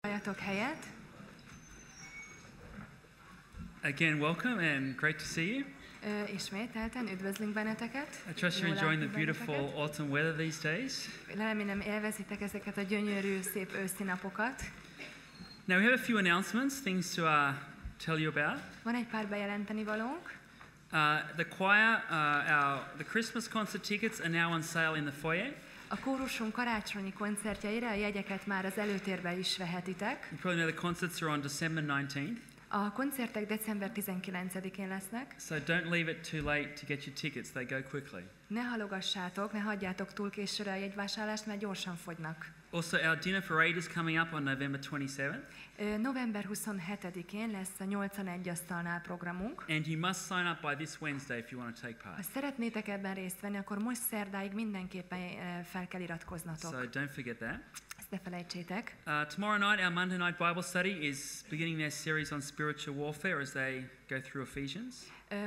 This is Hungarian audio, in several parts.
Foglaljatok helyet. Again, welcome and great to see you. Ismételten üdvözlünk benneteket. I trust you're enjoying the beautiful autumn weather these days. Remélem élvezitek ezeket a gyönyörű, szép őszi napokat. Now we have a few announcements, things to tell you about. Van egy pár bejelenteni valónk. The choir, the Christmas concert tickets are now on sale in the foyer. A kórusunk karácsonyi koncertjeire a jegyeket már az előtérben is vehetitek. You probably know the concerts are on December 19th. A koncertek december 19-én lesznek. So don't leave it too late to get your tickets, they go quickly. Ne halogassátok, ne hagyjátok túl későre a jegyvásárlást, mert gyorsan fogynak. Also, our Dinner for Eight is coming up on November 27th. November 27-én lesz a 81 asztalnál programunk. And you must sign up by this Wednesday if you want to take part. Ha szeretnétek ebben részt venni, akkor most szerdáig mindenképpen fel kell iratkoznatok. So don't forget that. Ezt ne felejtsétek. Tomorrow night, our Monday night Bible study is beginning their series on spiritual warfare as they go through Ephesians.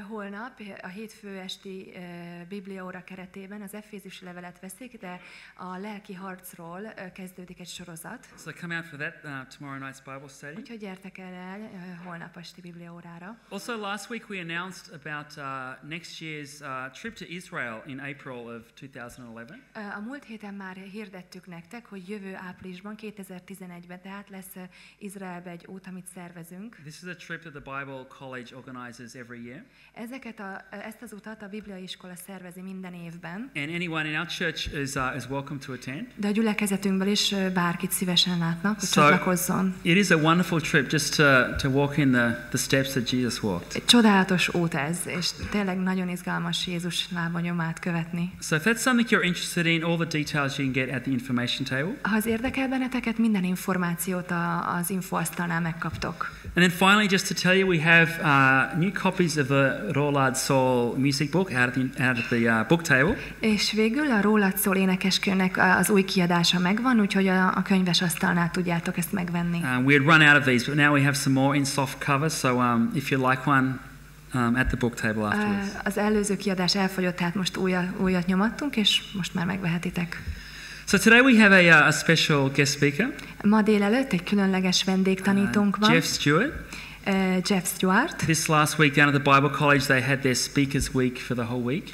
Holnap a hétfő esti bibliaóra keretében az Efézusi levelet veszik, de a lelki harcról kezdődik egy sorozat. So come out for that tomorrow night's Bible study. Úgyhogy gyertek el holnap esti bibliaórára. Also last week we announced about next year's trip to Israel in April of 2011. A múlt héten már hirdettük nektek, hogy jövő áprilisban, 2011-ben tehát lesz Izraelbe egy út, amit szervezünk. This is a trip that the Bible College organizes every year. Ezt az utat a Bibliai Iskola szervezi minden évben. And anyone in our church is welcome to attend. De a gyülekezetünkből is bárkit szívesen látnak, hogy csatlakozzon. It is a wonderful trip just to walk in the steps that Jesus walked. Egy csodálatos út ez, és tényleg nagyon izgalmas Jézus lábanyomát követni. So if that's something you're interested in, all the details you can get at the information table. Ha az érdekel benneteket, minden információt az infoasztalnál megkaptok. And then finally, just to tell you, we have new copies of the Roland Soul music book out of the book table. És végül a Rólad szól énekeskönyvnek az új kiadása megvan, úgyhogy a könyves asztalnál tudjátok ezt megvenni. We had run out of these, but now we have some more in soft cover, so if you like one, at the book table afterwards. Az előző kiadás elfogyott, tehát most újat nyomattunk, és most már megvehetitek. So today we have a special guest speaker. Ma délelőtt egy különleges vendégtanítónk van. Jeff Stewart. This last week down at the Bible College they had their Speakers Week for the whole week.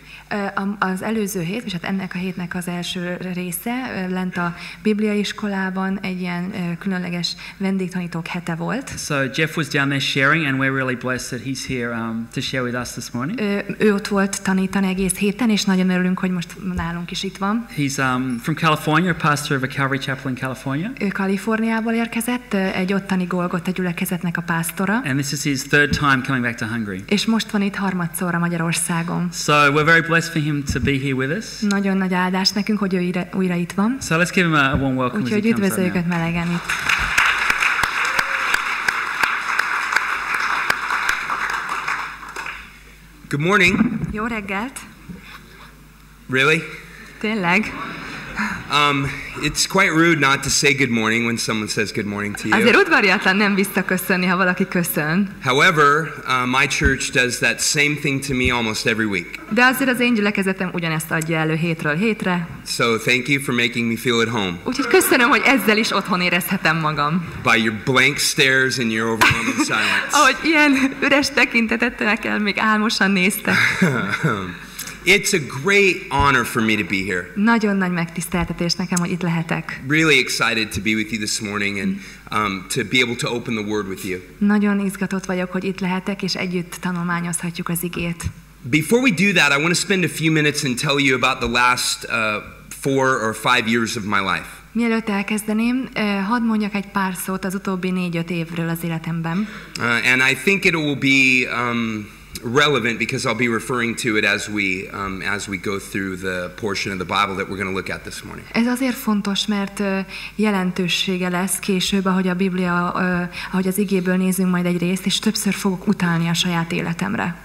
Az előző hét, és hát ennek a hétnek az első része, lent a Bibliai Iskolában egy ilyen különleges vendégtanítók hete volt. So Jeff was down there sharing, and we're really blessed that he's here to share with us this morning. Ő ott volt tanítani egész héten, és nagyon örülünk, hogy most nálunk is itt van. He's from California, a pastor of a Calvary Chapel in California. Ő Kaliforniából érkezett, egy ottani Golgota gyülekezetnek a pásztora. And this is his third time coming back to Hungary. És most van itt harmadszorra Magyarországon. So we're very blessed for him to be here with us. Nagyon nagy áldás nekünk, hogy ő újra itt van. So let's give him a warm welcome. Úgyhogy üdvözöljük őt melegen itt. Good morning. Jó reggelt. Really? Tényleg? It's quite rude not to say good morning when someone says good morning to you. Azért udvariatlan nem visszaköszönni, ha valaki köszön. However, my church does that same thing to me almost every week. De azért az én gyülekezetem ugyanezt adja elő hétről hétre. So thank you for making me feel at home. Úgyhogy köszönöm, hogy ezzel is otthon érezhetem magam. By your blank stares and your overwhelming silence. Ahogy ilyen üres tekintetettel még álmosan néztek. It's a great honor for me to be here. Nagyon nagy megtiszteltetés nekem, hogy itt lehetek. Really excited to be with you this morning and to be able to open the Word with you. Nagyon izgatott vagyok, hogy itt lehetek, és együtt tanulmányozhatjuk az igét. Before we do that, I want to spend a few minutes and tell you about the last 4 or 5 years of my life. Mielőtt elkezdeném, hadd mondjak egy pár szót az utóbbi 4-5 évről az életemben. And I think it will be relevant because I'll be referring to it as we go through the portion of the Bible that we're going to look at this morning. Ez azért fontos, mert jelentősége lesz később, ahogy a Biblia, ahogy az igéből nézünk majd egy részt, és többször fogok utalni a saját életemre.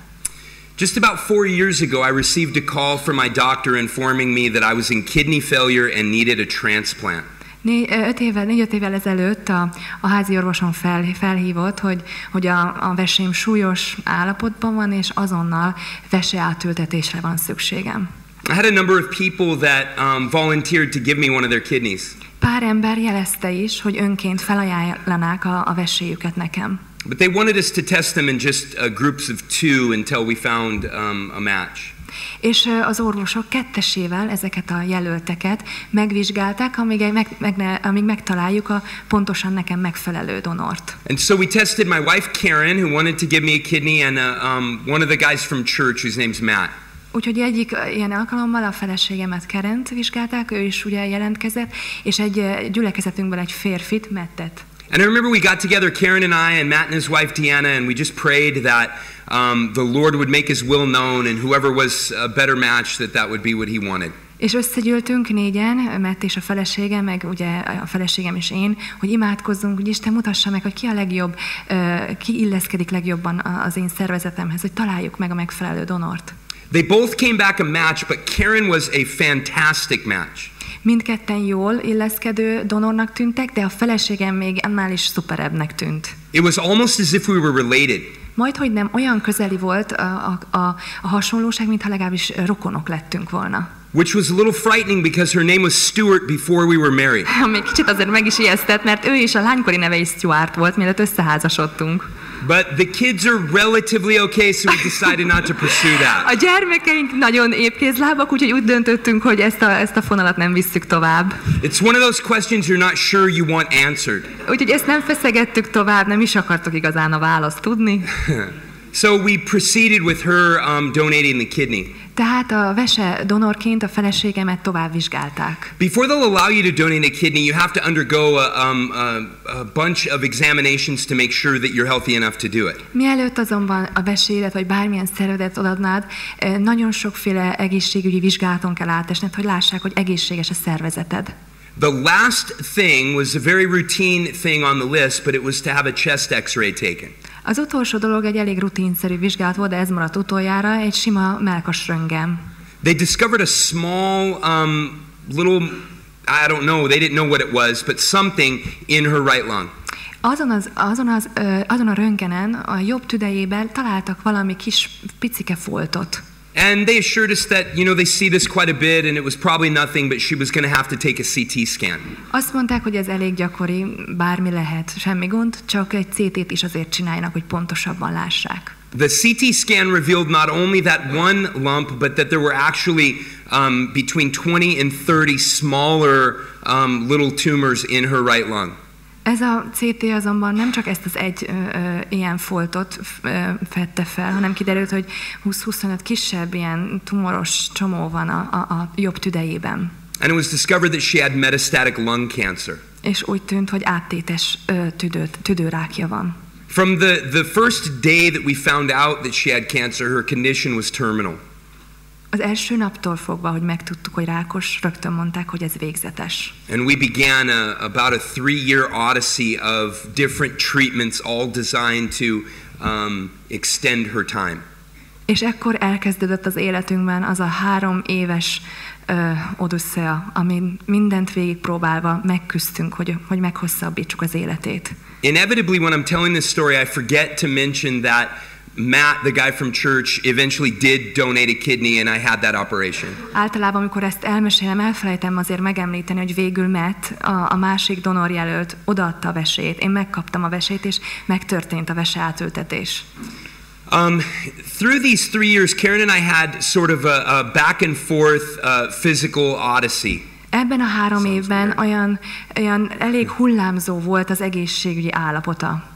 Just about 4 years ago, I received a call from my doctor informing me that I was in kidney failure and needed a transplant. 4-5 évvel ezelőtt a házi orvosom felhívott, hogy a veseim súlyos állapotban van, és azonnal veseátültetésre van szükségem. I had a number of people that volunteered to give me one of their kidneys. Pár ember jelezte is, hogy önként felajánlanák a veséjüket nekem. But they wanted us to test them in just groups of 2 until we found a match. És az orvosok kettesével ezeket a jelölteket megvizsgálták, amíg megtaláljuk a pontosan nekem megfelelő donort. And so we tested my wife Karen, who wanted to give me a kidney, and one of the guys from church whose name's Matt. Úgyhogy egyik ilyen alkalommal a feleségemet Karent vizsgálták, ő is ugye jelentkezett, és egy gyülekezetünkből egy férfit, Mattet. And I remember we got together, Karen and I and Matt and his wife Deanna, and we just prayed that the Lord would make his will known, and whoever was a better match, that would be what he wanted. És összegyűltünk négyen, Matt és a felesége, meg ugye a feleségem és én, hogy imádkozzunk, hogy Isten mutassa meg, hogy ki a legjobb, ki illeszkedik legjobban az én szervezetemhez, hogy találjuk meg a megfelelő donort. They both came back a match, but Karen was a fantastic match. Mindketten jól illeszkedő donornak tűntek, de a feleségem még annál is szuperebbnek tűnt. It was almost as if we were related. Majdhogy nem, olyan közeli volt a hasonlóság, mintha legalábbis rokonok lettünk volna. Which was a little frightening because her name was Stewart before we were married. Még kicsit azért meg is ijesztett, mert ő is a lánykori neve is Stewart volt, mielőtt összeházasodtunk. But the kids are relatively okay, so we decided not to pursue that. A gyermekeink nagyon épkézlábak, úgyhogy úgy döntöttünk, hogy ezt a fonalat nem visszük tovább. It's one of those questions you're not sure you want answered. Úgyhogy ezt nem feszegettük tovább, nem is akartuk igazán a választ tudni. So we proceeded with her donating the kidney. Tehát a vese donorként a feleségemet tovább vizsgálták. Before they'll allow you to donate a kidney, you have to undergo a bunch of examinations to make sure that you're healthy enough to do it. Mielőtt azonban a vesélet vagy bármilyen szervezetet odaadnád, nagyon sokféle egészségügyi vizsgálaton kell átesned, hogy lássák, hogy egészséges a szervezeted. The last thing was a very routine thing on the list, but it was to have a chest x-ray taken. Az utolsó dolog egy elég rutinszerű vizsgálat volt, de ez maradt utoljára, egy sima mellkasröntgen. They discovered a small little, I don't know, they didn't know what it was, but something in her right lung. Azon a röntgenen, a jobb tüdejében találtak valami kis picike foltot. And they assured us that, they see this quite a bit, and it was probably nothing, but she was going to have to take a CT scan. Azt mondták, hogy ez elég gyakori, bármi lehet, semmi gond, csak egy CT-t is azért csinálnak, hogy pontosabban lássák. The CT scan revealed not only that one lump, but that there were actually between 20 and 30 smaller little tumors in her right lung. Ez a CT azonban nem csak ezt az egy ilyen foltot fedte fel, hanem kiderült, hogy 20-25 kisebb ilyen tumoros csomó van a jobb tüdejében. And it was discovered that she had metastatic lung cancer. És úgy tűnt, hogy áttétes tüdőrákja van. From the first day that we found out that she had cancer, her condition was terminal. Az első naptól fogva, hogy megtudtuk, hogy rákos, rögtön mondták, hogy ez végzetes. And we began about a 3-year odyssey of different treatments, all designed to extend her time. És ekkor elkezdődött az életünkben az a 3 éves odusszea, amin mindent végigpróbálva megküzdtünk, hogy meghosszabbítsuk az életét. Inevitably, when I'm telling this story, I forget to mention that Matt, the guy from church, eventually did donate a kidney, and I had that operation. Általában, amikor ezt elmesélem, elfelejtem azért megemlíteni, hogy végül Matt, a másik donorjelölt, odaadta a vesét. Én megkaptam a vesét, és megtörtént a vese átültetés. Through these 3 years, Karen and I had sort of a back and forth physical odyssey. Ebben a 3 évben olyan elég hullámzó volt az egészségügyi állapota.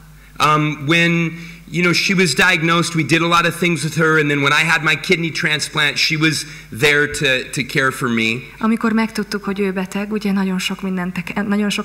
When she was diagnosed, we did a lot of things with her, and then when I had my kidney transplant, she was there to care for me. Amikor megtudtuk, hogy ő beteg, ugye nagyon sok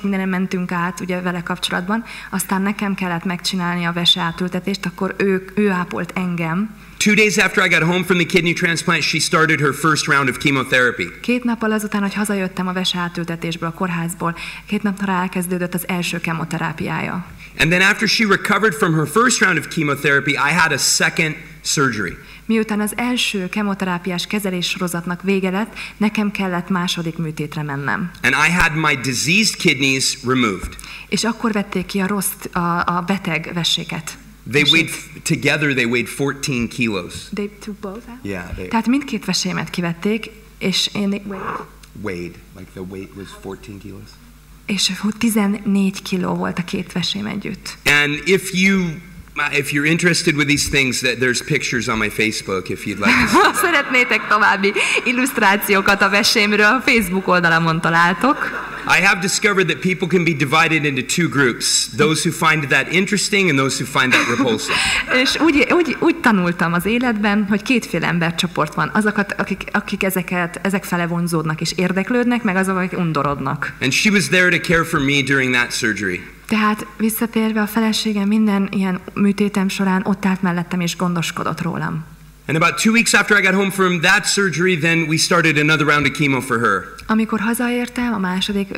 mindenen mentünk át ugye vele kapcsolatban, aztán nekem kellett megcsinálni a vese átültetést, akkor ő ápolt engem. 2 days after I got home from the kidney transplant, she started her first round of chemotherapy. 2 nappal azután, hogy hazajöttem a vese átültetésből, a kórházból, 2 napra elkezdődött az első kemoterápiája. And then after she recovered from her first round of chemotherapy, I had a second surgery. Miután az első kemoterápiás kezelés sorozatnak vége lett, nekem kellett második műtétre mennem. And I had my diseased kidneys removed. És akkor vették ki a beteg veséket. They weighed 14 kilos. They took both? Yeah. Tehát mindkét vesémet kivették, és én weighed, like the weight was 14 kilos. És 14 kiló volt a két vesém együtt. And if you're interested with these things, that there's pictures on my Facebook if you'd like to see Ha szeretnétek további illusztrációkat a vesémről, a Facebook oldalamon találtok. I have discovered that people can be divided into two groups, those who find that interesting and those who find that repulsive. És úgy tanultam az életben, hogy kétféle embercsoport van. Azokat, akik ezek fele vonzódnak és érdeklődnek, meg azok, akik undorodnak. And she was there to care for me during that surgery. Tehát visszatérve, a feleségem minden ilyen műtétem során ott állt mellettem és gondoskodott rólam. And about 2 weeks after I got home from that surgery, then we started another round of chemo for her. Amikor hazaértem a második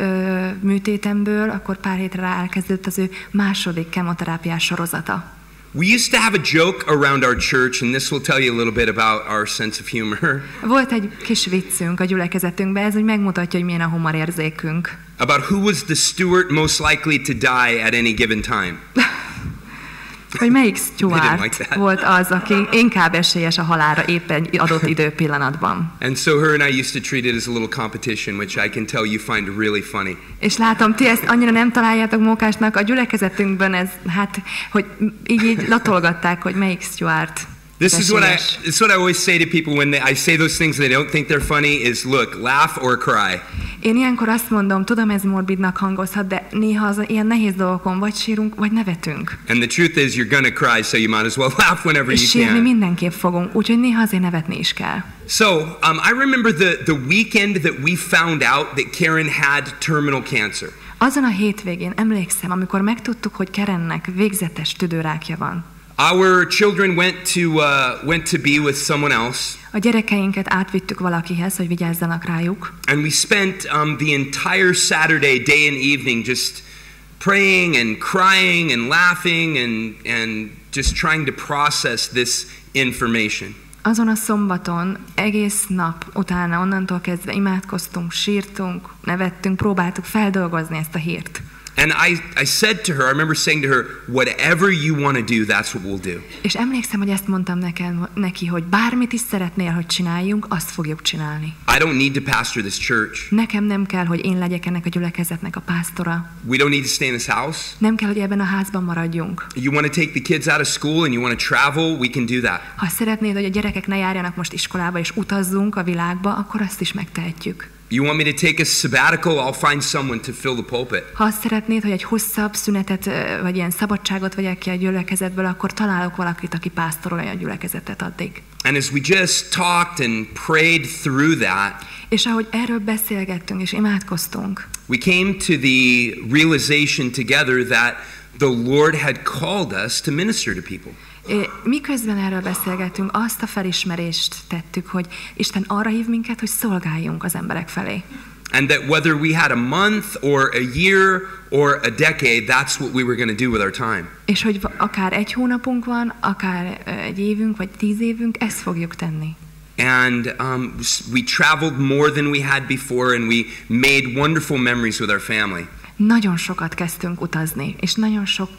műtétemből, akkor pár hétre rá elkezdődött az ő második kemoterápiás sorozata. We used to have a joke around our church, and this will tell you a little bit about our sense of humor. Volt egy kis viccünk a gyülekezetünkben, ez úgy megmutatja, hogy milyen a humorérzékünk. About who was the Stewart most likely to die at any given time. Hogy melyik Stewart volt az, aki inkább esélyes a halálra éppen adott időpillanatban. And so her and I used to treat it as a little competition, which I can tell you find really funny. És látom, ti ezt annyira nem találjátok mókásnak, a gyülekezetünkben ez, hát, hogy így latolgatták, hogy melyik Stewart. This is what I always say to people when I say those things and they don't think they're funny is look, laugh or cry. Én ilyenkor azt mondom, tudom, ez morbidnak hangozhat, de néha az ilyen nehéz dolgokon vagy sírunk, vagy nevetünk. And the truth is you're gonna cry, so you might as well laugh whenever és you sírni can. mindenképp fogunk, úgyhogy néha azért nevetni is kell. So, I remember the weekend that we found out that Karen had terminal cancer. Azon a hétvégén emlékszem, amikor megtudtuk, hogy Karennek végzetes tüdőrákja van. Our children went to be with someone else. A gyerekeinket átvittük valakihez, hogy vigyázzanak rájuk. And we spent the entire Saturday, day and evening, just praying and crying and laughing and just trying to process this information. Azon a szombaton egész nap utána, onnantól kezdve imádkoztunk, sírtunk, nevettünk, próbáltuk feldolgozni ezt a hírt. And I said to her, I remember saying to her, whatever you want to do, that's what we'll do. És emlékszem, hogy ezt mondtam neki, hogy bármit is szeretnél, hogy csináljunk, azt fogjuk csinálni. I don't need to pastor this church. Nekem nem kell, hogy én legyek ennek a gyülekezetnek a pásztora. We don't need to stay in this house. Nem kell, hogy ebben a házban maradjunk. You want to take the kids out of school and you want to travel, we can do that. Ha szeretnéd, hogy a gyerekek ne járjanak most iskolába és utazzunk a világba, akkor azt is megtehetjük. You want me to take a sabbatical? I'll find someone to fill the pulpit. Ha azt szeretnéd, hogy egy hosszabb szünetet, vagy ilyen szabadságot vegyek ki a gyülekezetből, akkor találok valakit, aki pásztorolja a gyülekezetet addig. And as we just talked and prayed through that, és ahogy erről beszélgettünk és imádkoztunk, we came to the realization together that the Lord had called us to minister to people. Miközben erről beszélgetünk, azt a felismerést tettük, hogy Isten arra hív minket, hogy szolgáljunk az emberek felé. And that whether we had a month or a year or a decade, that's what we were going to do with our time. És hogy akár egy hónapunk van, akár egy évünk, vagy 10 évünk, ezt fogjuk tenni. And we traveled more than we had before, and we made wonderful memories with our family. Nagyon sokat kezdtünk utazni, és nagyon sok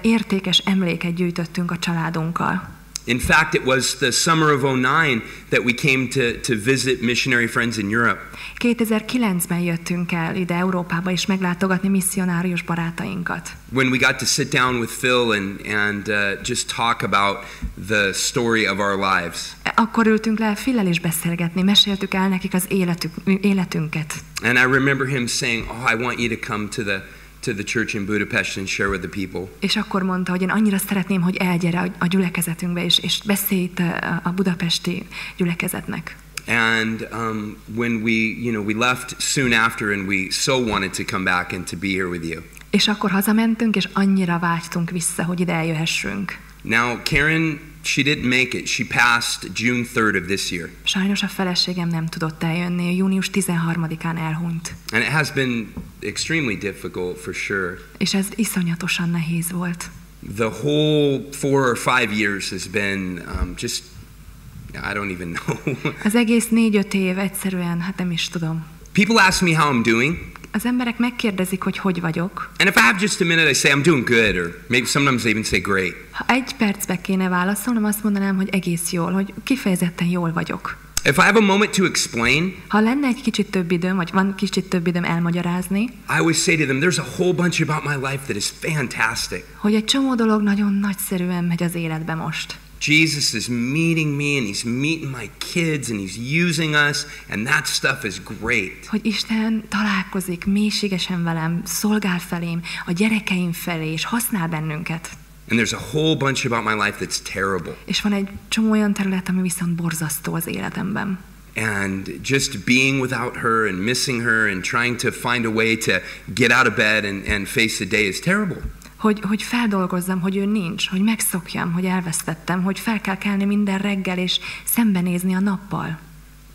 értékes emléket gyűjtöttünk a családunkkal. In fact, it was the summer of 2009 that we came to visit missionary friends in Europe. 2009-ben jöttünk el ide Európába és meglátogatni misszionárius barátainkat. When we got to sit down with Phil and just talk about the story of our lives. Akkor ültünk le Phillel is beszélgetni, meséltük el nekik az életünket. And I remember him saying, "Oh, I want you to come to the church in Budapest and share with the people." És akkor mondta, hogy én annyira szeretném, hogy elgyere a gyülekezetünkbe, és beszélj itt a budapesti gyülekezetnek. And when we left soon after, and we so wanted to come back and to be here with you. És akkor hazamentünk, és annyira vágytunk vissza, hogy ide eljöhessünk. Now, Karen, she didn't make it. She passed June 3rd of this year. Sajnos a feleségem nem tudott eljönni, június 13-án elhunyt. And it has been extremely difficult for sure. És ez iszonyatosan nehéz volt. The whole 4 or 5 years has been just, I don't even know. Az egész 4-5 év egyszerűen, hát nem is tudom. People ask me how I'm doing. Az emberek megkérdezik, hogy vagyok. And if I have just a minute, I say I'm doing good, or maybe sometimes they even say great. Ha egy percbe kéne válaszolnom, azt mondanám, hogy egész jól, hogy kifejezetten jól vagyok. If I have a moment to explain, Ha lenne egy kicsit több időm, vagy van kicsit több időm elmagyarázni, I always say to them, there's a whole bunch about my life that is fantastic. hogy egy csomó dolog nagyon nagyszerűen megy az életbe most. Jesus is meeting me and he's meeting my kids and he's using us and that stuff is great. Hogy Isten találkozik mélységesen velem, szolgál felém, a gyerekeim felé, és használ bennünket. And there's a whole bunch about my life that's terrible. És van egy csomó olyan terület, ami viszont borzasztó az életemben. And just being without her and missing her and trying to find a way to get out of bed and face the day is terrible. Hogy feldolgozzam, hogy ő nincs, hogy megszokjam, hogy elvesztettem, hogy fel kell kelni minden reggel, és szembenézni a nappal.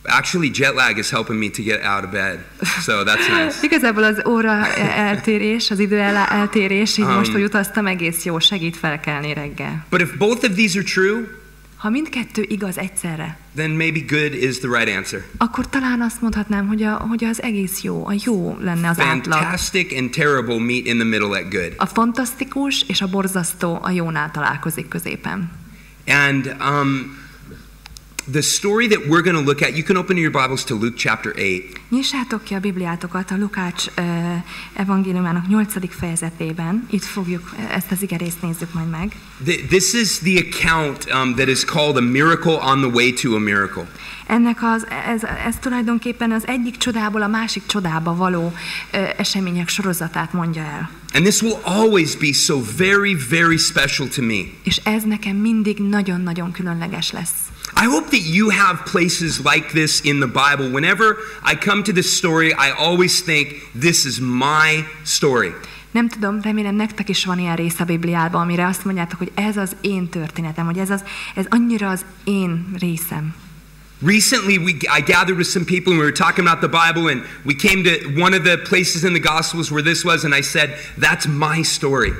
Actually, jet lag is helping me to get out of bed, so that's nice. Igazából az óra eltérés, az idő eltérés, így most, hogy utaztam, egész jó, segít felkelni reggel. But if both of these are true, ha mindkettő igaz egyszerre, then maybe good is the right answer. Akkor talán azt mondhatnám, hogy az egész jó, a jó lenne az átlag. Fantastic and terrible meet in the middle at good. A fantasztikus és a borzasztó a jónál találkozik középen. And the story that we're going to look at, you can open your Bibles to Luke chapter 8. Nyissátok ki a Bibliátokat a Lukács evangéliumának 8. fejezetében. Itt fogjuk, ezt az igerészt nézzük majd meg. This is the account that is called a miracle on the way to a miracle. Ez tulajdonképpen az egyik csodából a másik csodába való események sorozatát mondja el. And this will always be so very, very special to me. És ez nekem mindig nagyon-nagyon különleges lesz. I hope that you have places like this in the Bible. Whenever I come to this story, I always think this is my story. Nem tudom, remélem nektek is van ilyen rész a Bibliában, amire azt mondjátok, hogy ez az én történetem, hogy ez annyira az én részem. Recently, I gathered with some people and we were talking about the Bible and we came to one of the places in the Gospels where this was and I said, that's my story.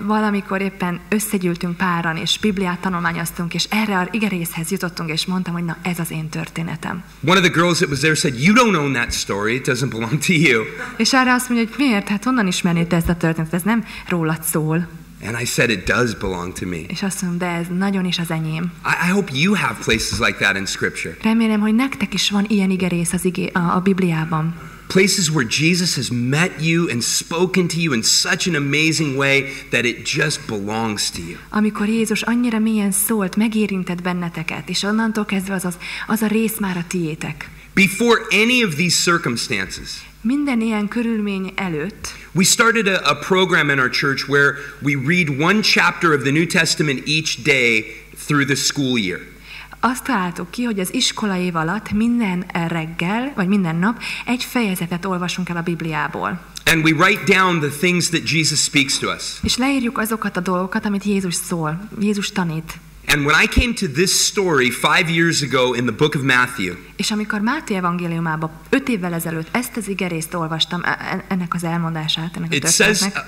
Valamikor éppen összegyűltünk páran, és Bibliát tanulmányoztunk, és erre az igerészhez jutottunk, és mondtam, hogy na, ez az én történetem. One of the girls that was there said, you don't own that story, it doesn't belong to you. És arra azt mondja, hogy miért? Hát honnan ismernéd ezt a történetet? Ez nem rólad szól. And I said, it does belong to me. És azt mondom, de ez nagyon is az enyém. I hope you have places like that in Scripture. Remélem, hogy nektek is van ilyen igerész a Bibliában. Places where Jesus has met you and spoken to you in such an amazing way that it just belongs to you. Amikor Jézus annyira mélyen szólt, megérintett benneteket, és onnantól kezdve az a rész már a tiétek. Before any of these circumstances, minden ilyen körülmény előtt, we started a program in our church where we read one chapter of the New Testament each day through the school year. Azt találtuk ki, hogy az iskola év alatt minden reggel, vagy minden nap egy fejezetet olvasunk el a Bibliából. And we write down the things that Jesus speaks to us. És leírjuk azokat a dolgokat, amit Jézus szól, Jézus tanít. And when I came to this story 5 years ago in the book of Matthew, és amikor Máté evangéliumában 5 évvel ezelőtt ezt az igerészt olvastam, ennek az elmondását, ennek a történetnek.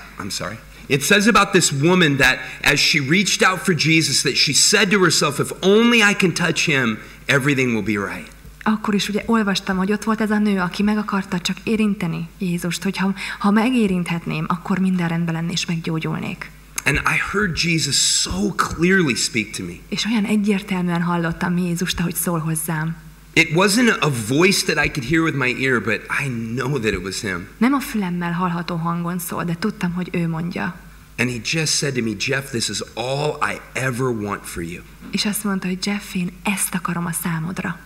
It says about this woman that as she reached out for Jesus, that she said to herself, if only I can touch him, everything will be right. Akkor is ugye olvastam, hogy ott volt ez a nő, aki meg akarta csak érinteni Jézust, hogy ha megérinthetném, akkor minden rendben lenne és meggyógyulnék. And I heard Jesus so clearly speak to me. És olyan egyértelműen hallottam Jézust, ahogy szól hozzám. It wasn't a voice that I could hear with my ear, but I know that it was him. Nem a fülemmel hallható hangon szól, de tudtam, hogy ő mondja. And he just said to me, Jeff, this is all I ever want for you. És azt mondta, hogy Jeff, én ezt akarom a számodra.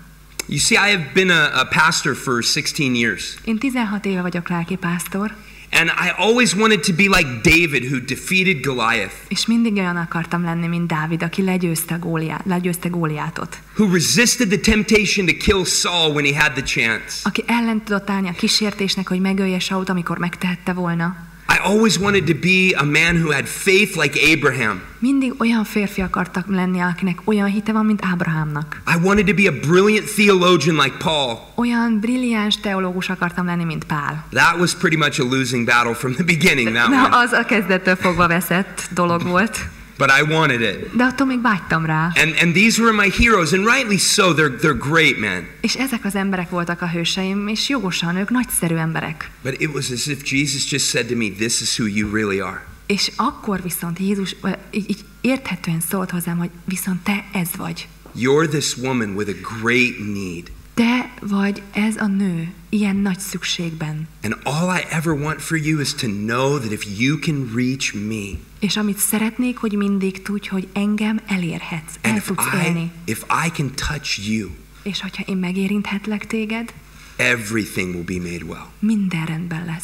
You see, I have been a pastor for 16 years. Én 16 éve vagyok lelkipásztor. And I always wanted to be like David, who defeated Goliath. És mindig olyan akartam lenni, mint Dávid, aki legyőzte Góliátot. Who resisted the temptation to kill Saul when he had the chance. Aki ellen tudott állni a kísértésnek, hogy megölje Sault, amikor megtehette volna. I always wanted to be a man who had faith like Abraham. Mindig olyan férfi akartak lenni, akinek olyan hite van, mint Ábrahámnak. I wanted to be a brilliant theologian like Paul. Olyan brilliáns teológus akartam lenni, mint Pál. That was pretty much a losing battle from the beginning, that one. Az a kezdettől fogva veszett dolog volt. But I wanted it. De attól még vágytam rá. And these were my heroes, and rightly so. They're great, man. És ezek az emberek voltak a hőseim, és jogosan ők nagyszerű emberek. But it was as if Jesus just said to me, "This is who you really are." És akkor viszont Jézus így érthetően szólt hozzám, hogy viszont te ez vagy. you're this woman with a great need. Te vagy ez a nő ilyen nagy szükségben. And all I ever want for you is to know that if you can reach me. És amit szeretnék, hogy mindig tudj, hogy engem elérhetsz, el tudsz élni. If I can touch you. És hogyha én megérinthetlek téged, everything will be made well. Minden rendben lesz.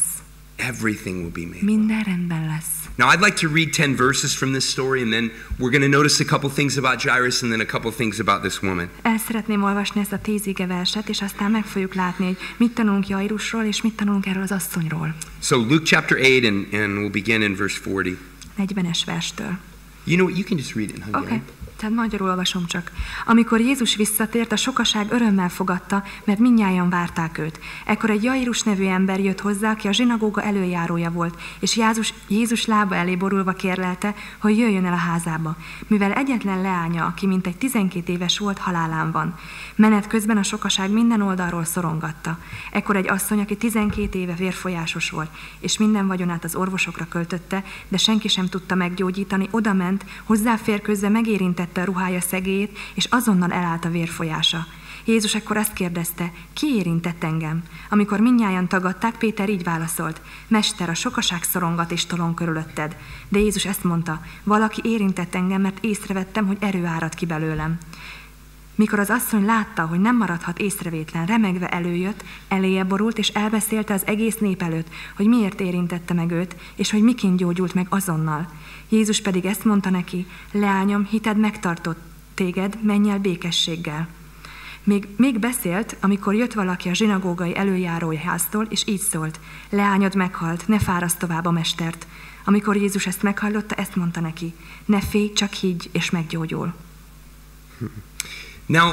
Everything will be made Minden rendben lesz. Now I'd like to read 10 verses from this story, and then we're going to notice a couple things about Jairus and then a couple things about this woman. El szeretném olvasni ezt a 10 igeverset, és aztán meg fogjuk látni, hogy mit tanulunk Jairusról, és mit tanulunk erről az asszonyról. So Luke chapter 8, and we'll begin in verse 40. 40-es verstől. You know what? You can just read it in Hungarian. Okay. Tehát magyarul olvasom csak. Amikor Jézus visszatért, a sokaság örömmel fogadta, mert mindnyájan várták őt. Ekkor egy Jairus nevű ember jött hozzá, aki a zsinagóga előjárója volt, és Jézus lába elé borulva kérlelte, hogy jöjjön el a házába, mivel egyetlen leánya, aki mintegy 12 éves volt, halálán van. Menet közben a sokaság minden oldalról szorongatta. Ekkor egy asszony, aki 12 éve vérfolyásos volt, és minden vagyonát az orvosokra költötte, de senki sem tudta meggyógyítani, odament, hozzáférkőzve megérintette a ruhája szegélyét, és azonnal elállt a vérfolyása. Jézus ekkor ezt kérdezte, ki érintett engem? Amikor mindnyájan tagadták, Péter így válaszolt, Mester, a sokaság szorongat és tolong körülötted. De Jézus ezt mondta, valaki érintett engem, mert észrevettem, hogy erő árad ki belőlem. Mikor az asszony látta, hogy nem maradhat észrevétlen, remegve előjött, eléje borult, és elbeszélte az egész nép előtt, hogy miért érintette meg őt, és hogy miként gyógyult meg azonnal. Jézus pedig ezt mondta neki, leányom, hited megtartott téged, menj el békességgel. Még beszélt, amikor jött valaki a zsinagógai előjáróháztól, és így szólt, leányod meghalt, ne fáraszd tovább a mestert. Amikor Jézus ezt meghallotta, ezt mondta neki, ne félj, csak higgy, és meggyógyul. Now,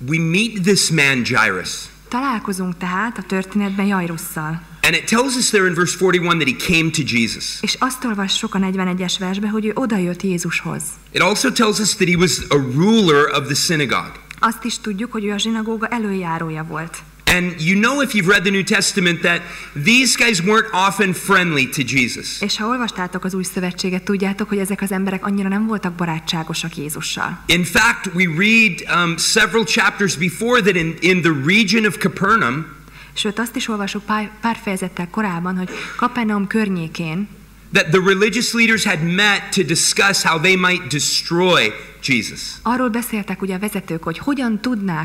we meet this man Jairus. Találkozunk tehát a történetben Jairusszal. And it tells us there in verse 41 that he came to Jesus. És azt olvassuk a 41-es versbe, hogy ő odajött Jézushoz. It also tells us that he was a ruler of the synagogue. Azt is tudjuk, hogy ő a zsinagóga előjárója volt. And you know, if you've read the New Testament, that these guys weren't often friendly to Jesus. És ha olvastátok az Új Szövetséget, tudjátok, hogy ezek az emberek annyira nem voltak barátságosak Jézussal. In fact, we read several chapters before that in the region of Capernaum, sőt, azt is olvasjuk pár fejezettel korábban, hogy Kapernaum környékén, that the religious leaders had met to discuss how they might destroy Jesus. Arról beszéltek ugye a vezetők, hogy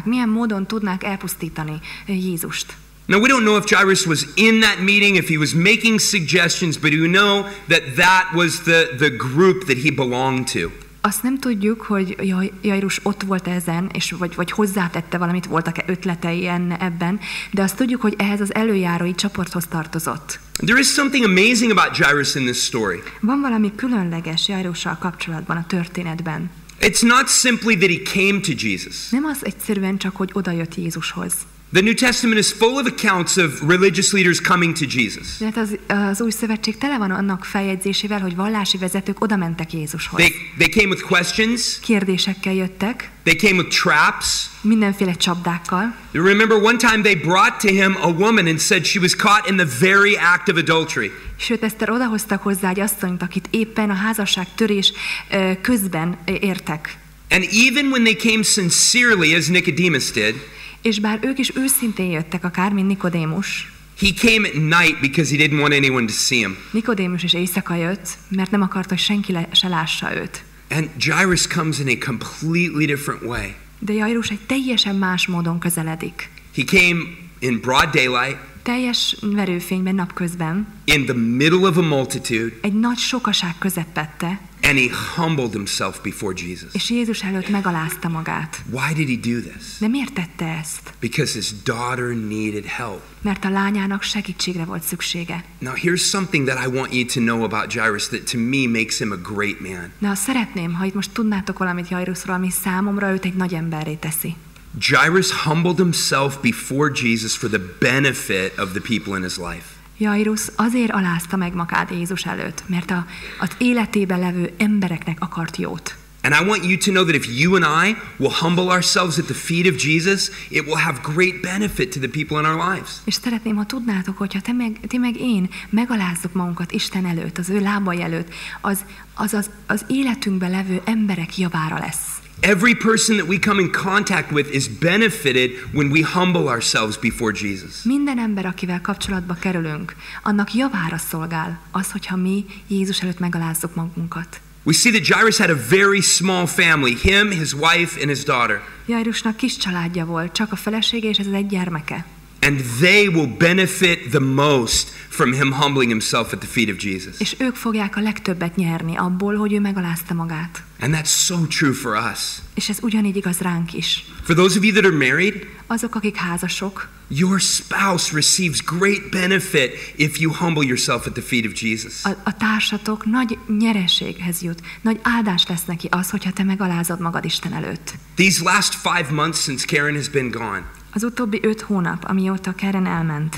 milyen módon tudnák elpusztítani Jézust. Now we don't know if Jairus was in that meeting, if he was making suggestions, but we know that was the group that he belonged to. Azt nem tudjuk, hogy Jairus ott volt ezen, és vagy hozzátette valamit, voltak-e ötletei ebben, de azt tudjuk, hogy ehhez az előjárói csoporthoz tartozott. There is something amazing about Jairus in this story. Van valami különleges Jairussal kapcsolatban a történetben. It's not simply that he came to Jesus. Nem az egyszerűen csak, hogy odajött Jézushoz. The New Testament is full of accounts of religious leaders coming to Jesus. Tehát az Új Szövetség tele van annak feljegyzésével, hogy vallási vezetők oda mentek Jézushoz. They came with questions. Kérdésekkel jöttek. They came with traps. Mindenféle csapdákkal. You remember one time they brought to him a woman and said she was caught in the very act of adultery. Sőt, Eszter odahoztak hozzá egy asszonyt, akit éppen a házasságtörés közben értek. And even when they came sincerely, as Nicodemus did, és bár ők is őszintén jöttek, akár mint Nikodémus, he came at night because he didn't want anyone to see him. Nikodémus is éjszaka jött, mert nem akarta, hogy senki se lássa őt. And Jairus comes in a completely different way. De Jairus egy teljesen más módon közeledik. He came in broad daylight. Teljes verőfényben napközben. In the middle of a multitude. Egy nagy sokaság közepette. And he humbled himself before Jesus. És Jézus előtt megalázta magát. Why did he do this? De miért tette ezt? Because his daughter needed help. Mert a lányának segítségre volt szüksége. Now here's something that I want you to know about Jairus that to me makes him a great man. Na, szeretném, ha itt most tudnátok valamit Jairusról, ami számomra őt egy nagy emberré teszi. Jairus humbled himself before Jesus for the benefit of the people in his life. Jairus azért alázta meg magát Jézus előtt, mert az életében levő embereknek akart jót. And I want you to know that if you and I will humble ourselves at the feet of Jesus, it will have great benefit to the people in our lives. És szeretném, ha tudnátok, hogyha ti meg én megalázzuk magunkat Isten előtt, az ő lábai előtt, az életünkben levő emberek javára lesz. Every person that we come in contact with is benefited when we humble ourselves before Jesus. Minden ember, akivel kapcsolatba kerülünk, annak javára szolgál az, hogyha mi Jézus előtt megalázzuk magunkat. We see that Jairus had a very small family, him, his wife, and his daughter. Jairusnak kis családja volt, csak a felesége és ez egy gyermeke. And they will benefit the most from him humbling himself at the feet of Jesus. És ők fogják a legtöbbet nyerni abból, hogy ő megalázta magát. And that's so true for us. És ez ugyanígy igaz ránk is. For those of you that are married, Azok, akik házasok, your spouse receives great benefit if you humble yourself at the feet of Jesus. a társatok nagy nyereséghez jut, nagy áldás lesz neki az, hogyha te megalázod magad Isten előtt. These last 5 months since Karen has been gone, Az utóbbi 5 hónap, amióta Karen elment,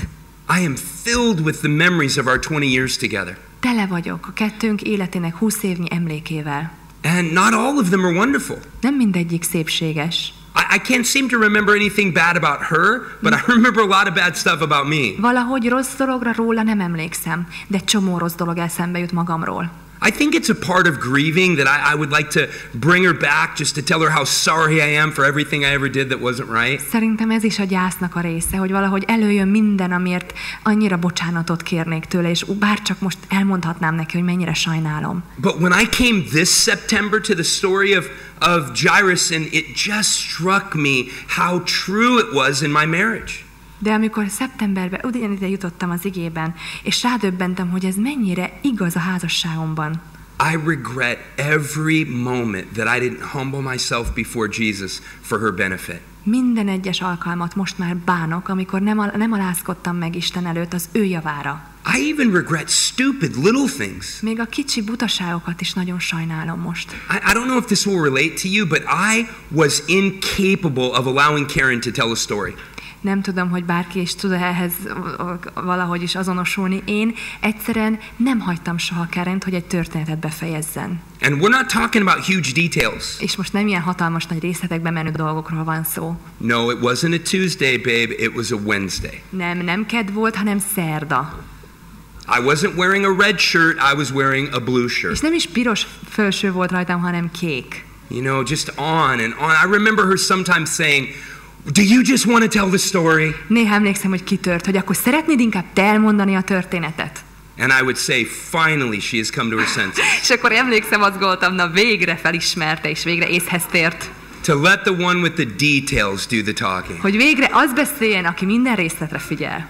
I am filled with the memories of our 20 years together. tele vagyok a kettőnk életének 20 évnyi emlékével. And not all of them are wonderful. Nem mindegyik szépséges. I can't seem to remember anything bad about her, but I remember a lot of bad stuff about me. Valahogy rossz dologra róla nem emlékszem, de csomó rossz dolog eszembe jut magamról. I think it's a part of grieving that I would like to bring her back just to tell her how sorry I am for everything I ever did that wasn't right. Szerintem ez is a gyásznak a része, hogy valahogy előjön minden, amiért annyira bocsánatot kérnék tőle, és bárcsak most elmondhatnám neki, hogy mennyire sajnálom. But when I came this September to the story of Jairus, and it just struck me how true it was in my marriage. De amikor szeptemberben ugyanide jutottam az igében, és rádöbbentem, hogy ez mennyire igaz a házasságomban. I regret every moment that I didn't humble myself before Jesus for her benefit. Minden egyes alkalmat most már bánok, amikor nem alázkodtam meg Isten előtt az ő javára. I even regret stupid little things. Még a kicsi butaságokat is nagyon sajnálom most. I don't know if this will relate to you, but I was incapable of allowing Karen to tell a story. Nem tudom, hogy bárki is tud ehhez valahogy is azonosulni. Én egyszerűen nem hagytam soha Karent, hogy egy történetet befejezzen. And we're not talking about huge details. És most nem ilyen hatalmas nagy részletekbe menő dolgokról van szó. No, it wasn't a Tuesday, babe. It was a Wednesday. Nem kedd volt, hanem szerda. I wasn't wearing a red shirt. I was wearing a blue shirt. És nem is piros fölső volt rajtam, hanem kék. You know, just on and on. I remember her sometimes saying, "Do you just want to tell the story?" Néha emlékszem, hogy kitört, hogy akkor szeretnéd inkább te elmondani a történetet. And I would say, finally, she has come to her senses. És akkor emlékszem, azt gondoltam, na végre felismerte, és végre észhez tért. To let the one with the details do the talking. Hogy végre az beszéljen, aki minden részletre figyel.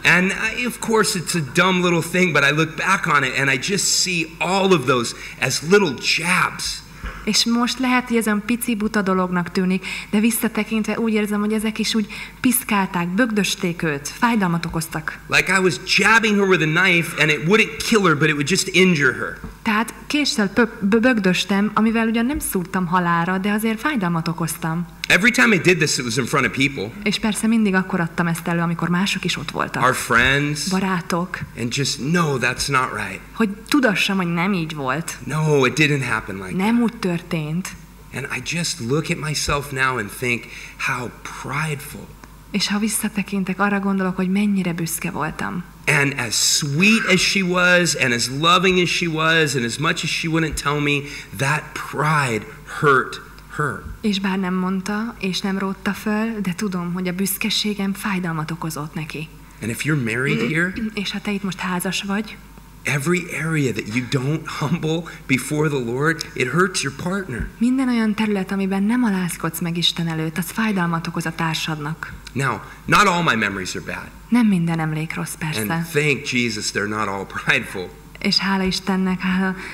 And of course, it's a dumb little thing, but I look back on it and I just see all of those as little jabs. És most lehet, hogy ez olyan pici buta dolognak tűnik, de visszatekintve úgy érzem, hogy ezek is úgy piszkálták, bögdösték őt, fájdalmat okoztak. Like I was jabbing her with a knife and it wouldn't kill her, but it would just injure her. Tehát késsel bögdöstem, amivel ugyan nem szúrtam halálra, de azért fájdalmat okoztam. Every time I did this, it was in front of people. És persze mindig akkor adtam ezt elő, amikor mások is ott voltak. Our friends. Barátok. And just, no, that's not right. Hogy tudassam, hogy nem így volt. No, it didn't happen like Nem that. úgy történt. And I just look at myself now and think how prideful. És ha visszatekintek, arra gondolok, hogy mennyire büszke voltam. And as sweet as she was, and as loving as she was, and as much as she wouldn't tell me, that pride hurt her. És bár nem mondta, és nem rótta föl, de tudom, hogy a büszkeségem fájdalmat okozott neki. And if you're married here, És ha te itt most házas vagy, every area that you don't humble before the Lord, it hurts your partner. minden olyan terület, amiben nem alázkodsz meg Isten előtt, az fájdalmat okoz a társadnak. Now, not all my memories are bad. Nem minden emlék rossz, And persze. thank Jesus they're not all prideful. És hála Istennek,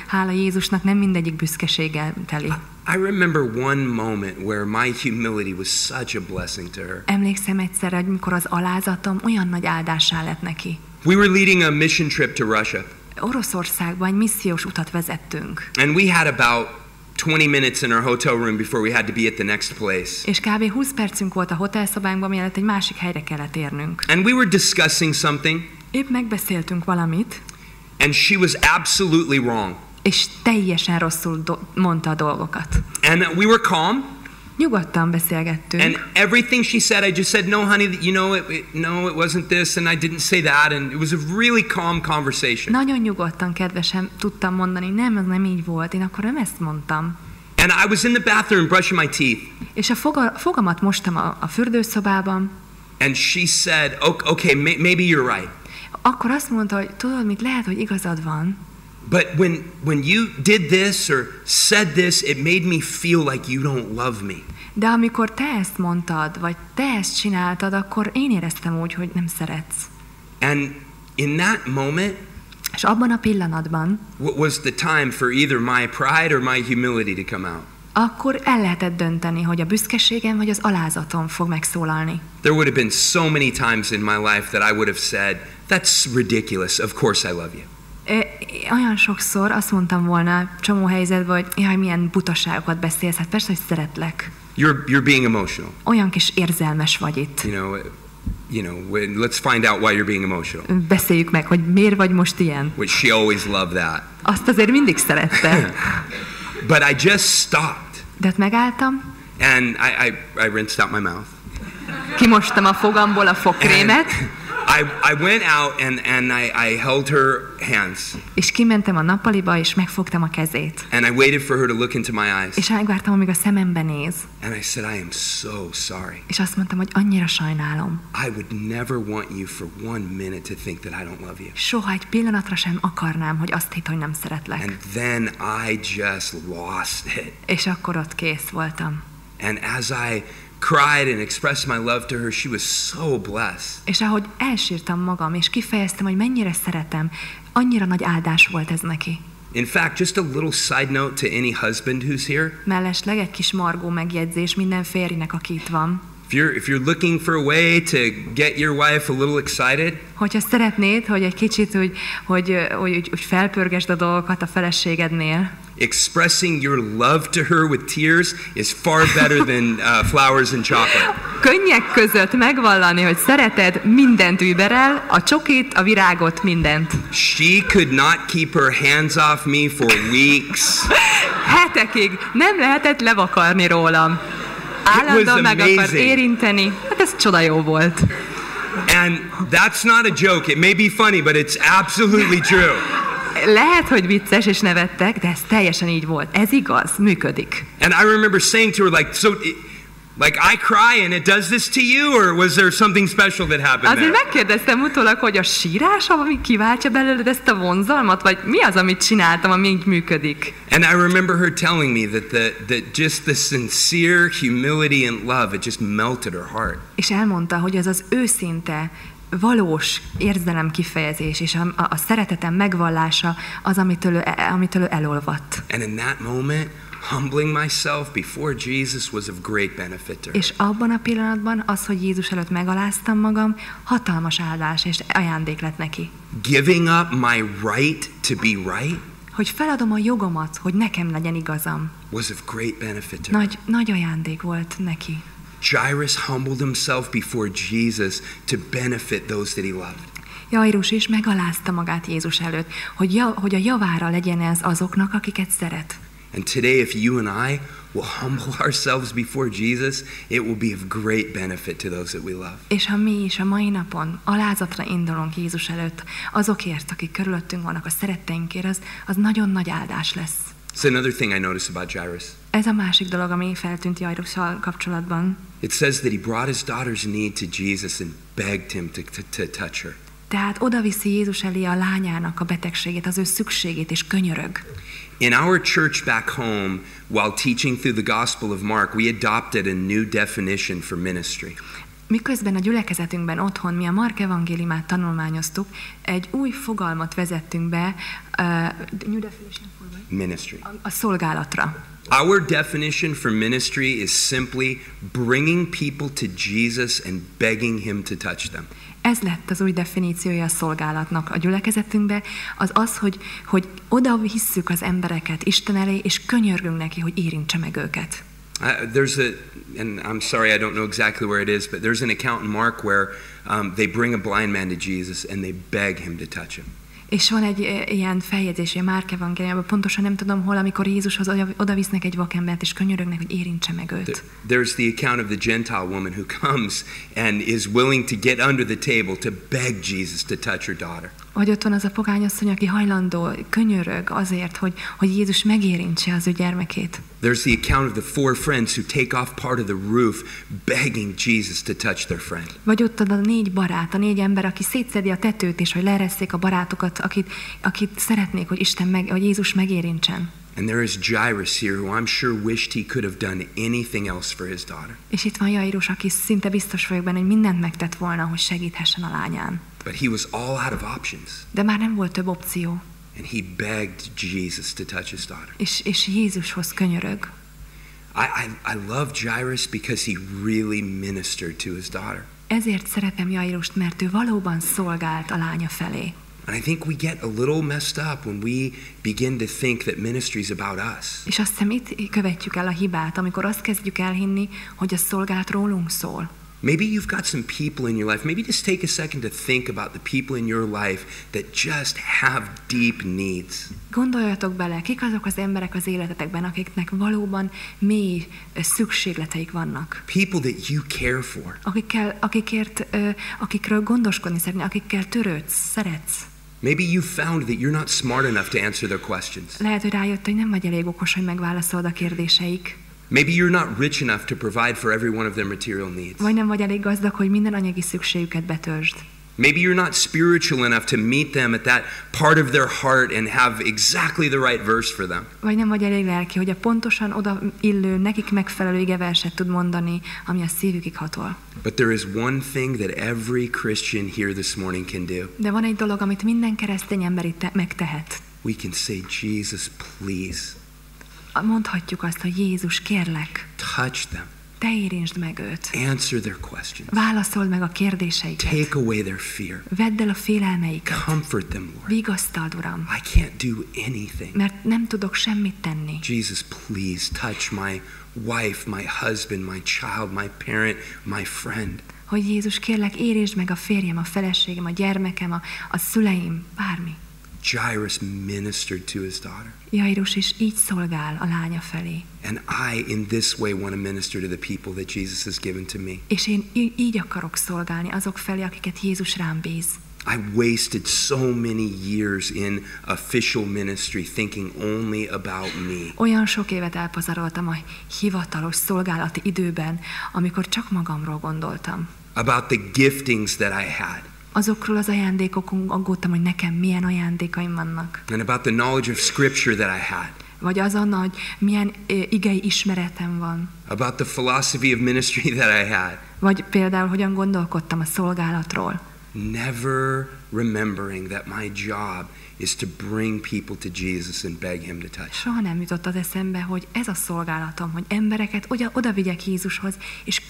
hála Jézusnak nem mindegyik büszkeséggel teli. I remember one moment where my humility was such a blessing to her. Emlékszem egyszer, hogy mikor az alázatom olyan nagy áldássá lett neki. We were leading a mission trip to Russia. Oroszországban egy missziós utat vezettünk. And we had about 20 minutes in our hotel room before we had to be at the next place. És kb. 20 percünk volt a hotelszobankban, mielőtt egy másik helyre kellett érnünk. And we were discussing something. Épp megbeszéltünk valamit, And she was absolutely wrong. és teljesen rosszul mondta a dolgokat. And we were calm. Nyugodtan beszélgettünk. And everything she said, I just said, no, honey, you know, it wasn't this, and I didn't say that, and it was a really calm conversation. Nagyon nyugodtan, kedvesen tudtam mondani, nem, ez nem így volt, én akkor nem ezt mondtam. And I was in the bathroom brushing my teeth. És a fogamat mostam a fürdőszobában. And she said, okay, maybe you're right. Akkor azt mondta, hogy tudod mit, lehet, hogy igazad van. But when you did this or said this, it made me feel like you don't love me. De amikor te ezt mondtad, vagy te ezt csináltad, akkor én éreztem úgy, hogy nem szeretsz. And in that moment, és abban a pillanatban, was the time for either my pride or my humility to come out. Akkor el lehetett dönteni, hogy a büszkeségem vagy az alázatom fog megszólalni. There would have been so many times in my life that I would have said, that's ridiculous, of course I love you. Olyan sokszor azt mondtam volna csomó helyzetben, hogy jaj, milyen butaságokat beszélsz, hát persze, hogy szeretlek. You're being emotional. Olyan kis érzelmes vagy itt. You know, let's find out why you're being emotional. Beszéljük meg, hogy miért vagy most ilyen. Which she always loved that. Azt azért mindig szerette. But I just stopped. De hát megálltam. And I rinsed out my mouth. Kimostam a fogamból a fogkrémet. I went out and I held her hands. És kimentem a nappaliba, és megfogtam a kezét. And I waited for her to look into my eyes. És megvártam, amíg a szemembe néz. And I said, I am so sorry. És azt mondtam, hogy annyira sajnálom. I would never want you for one minute to think that I don't love you. Soha egy pillanatra sem akarnám, hogy azt hitt, hogy nem szeretlek. And then I just lost it. És akkor ott kész voltam. And as I cried and expressed my love to her, she was so blessed. És ahogy elsírtam magam, és kifejeztem, hogy mennyire szeretem, annyira nagy áldás volt ez neki. In fact, just a little side note to any husband who's here. Mellesleg egy kis margó megjegyzés minden férjnek, aki itt van. If you're looking for a way to get your wife a little excited, hogyha szeretnéd, hogy egy kicsit hogy felpörgesd a dolgokat a feleségednél, expressing your love to her with tears is far better than flowers and chocolate. Könnyek között megvallani, hogy szereted, mindent überel, a csokit, a virágot, mindent. She could not keep her hands off me for weeks. Hetekig nem lehetett levakarni rólam. Állandóan meg akar érinteni. Hát ez csoda jó volt. And that's not a joke. It may be funny, but it's absolutely true. Lehet, hogy vicces és nevettek, de ez teljesen így volt. Ez igaz, működik. And I remember saying to her, like I cry and it does this to you, or was there something special that happened there? Azért megkérdeztem utólag, hogy a sírás, ami kiváltja belőled ezt a vonzalmat, vagy mi az, amit csináltam, ami így működik? And I remember her telling me that just the sincere humility and love, it just melted her heart. És elmondta, hogy ez az őszinte, valós érzelem kifejezés és a szeretetem megvallása az, amitől elolvadt. And in that moment, humbling myself before Jesus was of great benefit to her. És abban a pillanatban az, hogy Jézus előtt megaláztam magam, hatalmas áldás és ajándék lett neki. Giving up my right to be right, hogy feladom a jogomat, hogy nekem legyen igazam, was of great benefit to her. Nagy ajándék volt neki. Jairus humbled himself before Jesus to benefit those that he loved. Jairus is megalázta magát Jézus előtt, hogy a javára legyen ez azoknak, akiket szeret. And today, if you and I will humble ourselves before Jesus, it will be of great benefit to those that we love. És ha mi is a mai napon alázatra indulunk Jézus előtt, azokért, akik körülöttünk vannak, a szeretteinkért, az nagyon nagy áldás lesz. It's another thing I noticed about Jairus. Ez a másik dolog, ami feltűnt Jairussal kapcsolatban. It says that he brought his daughter's need to Jesus and begged him to touch her. Tehát odaviszi Jézus elé a lányának a betegségét, az ő szükségét, és könyörög. In our church back home, while teaching through the Gospel of Mark, we adopted a new definition for ministry. Miközben a gyülekezetünkben otthon mi a Mark evangéliumát tanulmányoztuk, egy új fogalmat vezettünk be, new definition for what? Ministry. A szolgálatra. Our definition for ministry is simply bringing people to Jesus and begging him to touch them. Ez lett az új definíciója a szolgálatnak a gyülekezetünkbe, az, hogy oda visszük az embereket Isten elé, és könyörgünk neki, hogy érintse meg őket. And I'm sorry, I don't know exactly where it is, but there's an account in Mark where they bring a blind man to Jesus and they beg him to touch him. És van egy ilyen feljegyzés, a Márk evangéliumában, pontosan nem tudom hol, amikor Jézushoz oda visznek egy vakembert, és könyörögnek, hogy érintse meg őt. There's the account of the Gentile woman who comes and is willing to get under the table to beg Jesus to touch her daughter. Vagy ott van az a pogányasszony, aki hajlandó, könyörög azért, hogy Jézus megérintse az ő gyermekét. There's the account of the 4 friends who take off part of the roof begging Jesus to touch their friend. Vagy ott a 4 barát, a 4 ember, aki szétszedi a tetőt, és hogy leeresszék a barátokat, akit szeretnék, hogy Jézus megérintsen. And there is Jairus here who I'm sure wished he could have done anything else for his daughter. És itt van Jairus, aki szinte biztos vagyok benne, hogy mindent megtett volna, hogy segíthessen a lányán. But he was all out of options. De már nem volt több opció. And he begged Jesus to touch his daughter. És Jézushoz könyörög. I love Jairus because he really ministered to his daughter. Ezért szeretem Jairust, mert ő valóban szolgált a lánya felé. And I think we get a little messed up when we begin to think that ministry is about us. És azt hiszem, itt követjük el a hibát, amikor azt kezdjük elhinni, hogy a szolgálat rólunk szól. Maybe you've got some people in your life. Maybe just take a second to think about the people in your life that just have deep needs. Gondoljatok bele, kik azok az emberek az életetekben, akiknek valóban mély szükségleteik vannak. People that you care for. Akikről gondoskodni szeretnél, akikkel törődsz, szeretsz. Maybe you found that you're not smart enough to answer their questions. Lehet, hogy rájött, hogy nem vagy elég okos, hogy megválaszold a kérdéseik. Maybe you're not rich enough to provide for every one of their material needs. Vagy nem vagy elég gazdag, hogy minden anyagi szükségüket betöltsd. Maybe you're not spiritual enough to meet them at that part of their heart and have exactly the right verse for them. Vagy nem vagy elég lelki, hogy a pontosan oda illő, nekik megfelelő igeverset tud mondani, ami a szívükig hatol. But there is one thing that every Christian here this morning can do. De van egy dolog, amit minden keresztény ember itt megtehet. We can say, Jesus, please. Mondhatjuk azt, hogy Jézus, kérlek, touch them. Te érintsd meg őt. Answer their questions. Válaszold meg a kérdéseiket. Take away their fear. Vedd el a félelmeiket. Comfort them, Lord. Vigasztald, Uram. I can't do anything. Mert nem tudok semmit tenni. Jesus, please touch my wife, my husband, my child, my parent, my friend. Hogy Jézus, kérlek, érintsd meg a férjem, a feleségem, a gyermekem, a szüleim, bármi. Jairus ministered to his daughter. Jairus is így szolgál a lánya felé. And I, in this way, want to minister to the people that Jesus has given to me. És én így akarok szolgálni azok felé, akiket Jézus rám bíz. I wasted so many years in official ministry thinking only about me. Olyan sok évet elpazaroltam a hivatalos szolgálati időben, amikor csak magamról gondoltam. About the giftings that I had. Azokról az ajándékokon aggódtam, hogy nekem milyen ajándékaim vannak. And about the knowledge of scripture that I had. Vagy azon, hogy milyen igei ismeretem van. About the philosophy of ministry that I had. Vagy például, hogyan gondolkodtam a szolgálatról. Never remembering that my job is to bring people to Jesus and beg him to touch. Soha nem jutott az eszembe, hogy ez a szolgálatom, hogy embereket oda vigyek Jézushoz, és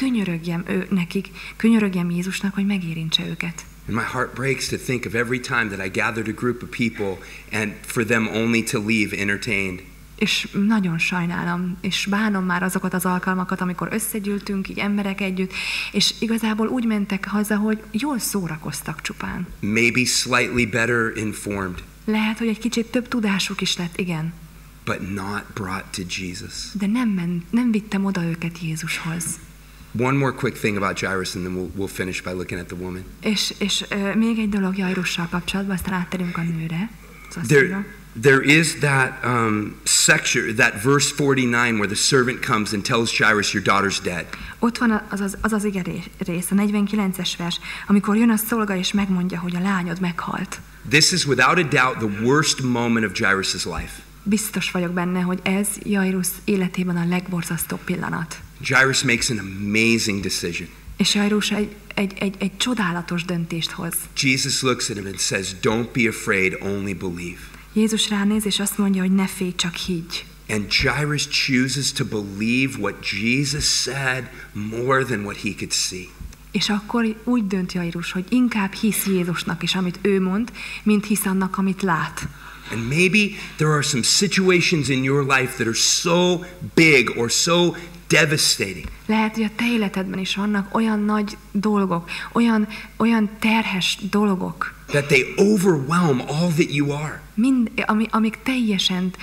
könyörögjem Jézusnak, hogy megérintse őket. And my heart breaks to think of every time that I gathered a group of people and for them only to leave entertained. És nagyon sajnálom, és bánom már azokat az alkalmakat, amikor összegyűltünk, így emberek együtt, és igazából úgy mentek haza, hogy jól szórakoztak csupán. Maybe slightly better informed. Lehet, hogy egy kicsit több tudásuk is lett, igen. But not brought to Jesus. De nem vittem oda őket Jézushoz. One more quick thing about Jairus, and then we'll finish by looking at the woman. És még egy dolog Jairussal kapcsolatban, aztán átterünk a nőre. There is that section, that verse 49, where the servant comes and tells Jairus, your daughter's dead. Ott van az ige rész, a 49-es vers, amikor jön a szolga és megmondja, hogy a lányod meghalt. This is without a doubt the worst moment of Jairus' life. Biztos vagyok benne, hogy ez Jairus életében a legborzasztóbb pillanat. Jairus makes an amazing decision. És Jairus egy csodálatos döntést hoz. Jesus looks at him and says, don't be afraid, only believe. Jézus ránéz, és azt mondja, hogy ne félj, csak higgy. And Jairus chooses to believe what Jesus said more than what he could see. És akkor úgy dönt Jairus, hogy inkább hisz Jézusnak is, amit ő mond, mint hisz annak, amit lát. And maybe there are some situations in your life that are so big or so devastating. Lehet, hogy a te életedben is vannak olyan nagy dolgok, olyan terhes dolgok, that they overwhelm all that you are. Amik teljesen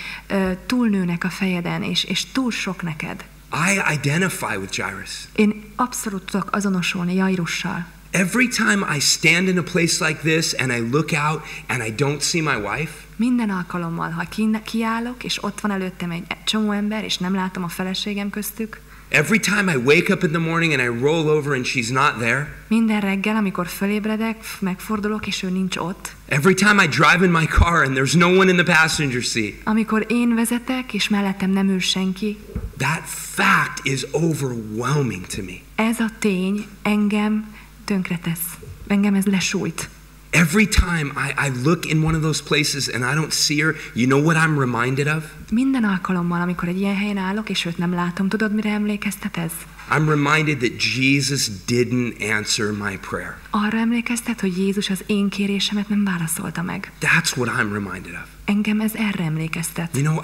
túlnőnek a fejeden, és túl sok neked. I identify with Jairus. Én abszolút tudok azonosulni Jairussal. Every time I stand in a place like this and I look out and I don't see my wife, minden alkalommal, ha kiállok, és ott van előttem egy csomó ember, és nem látom a feleségem köztük, every time I wake up in the morning and I roll over and she's not there, minden reggel, amikor fölébredek, megfordulok, és ő nincs ott, every time I drive in my car and there's no one in the passenger seat, amikor én vezetek, és mellettem nem ül senki, that fact is overwhelming to me. ez a tény engem tönkretesz. Engem ez lesújt. Every time I look in one of those places and I don't see her, you know what I'm reminded of? Minden alkalommal, amikor egy ilyen helyen állok, és őt nem látom, tudod, mire emlékeztet ez? I'm reminded that Jesus didn't answer my prayer. Arra emlékeztet, hogy Jézus az én kérésemet nem válaszolta meg. That's what I'm reminded of. Engem ez erre emlékeztet. You know,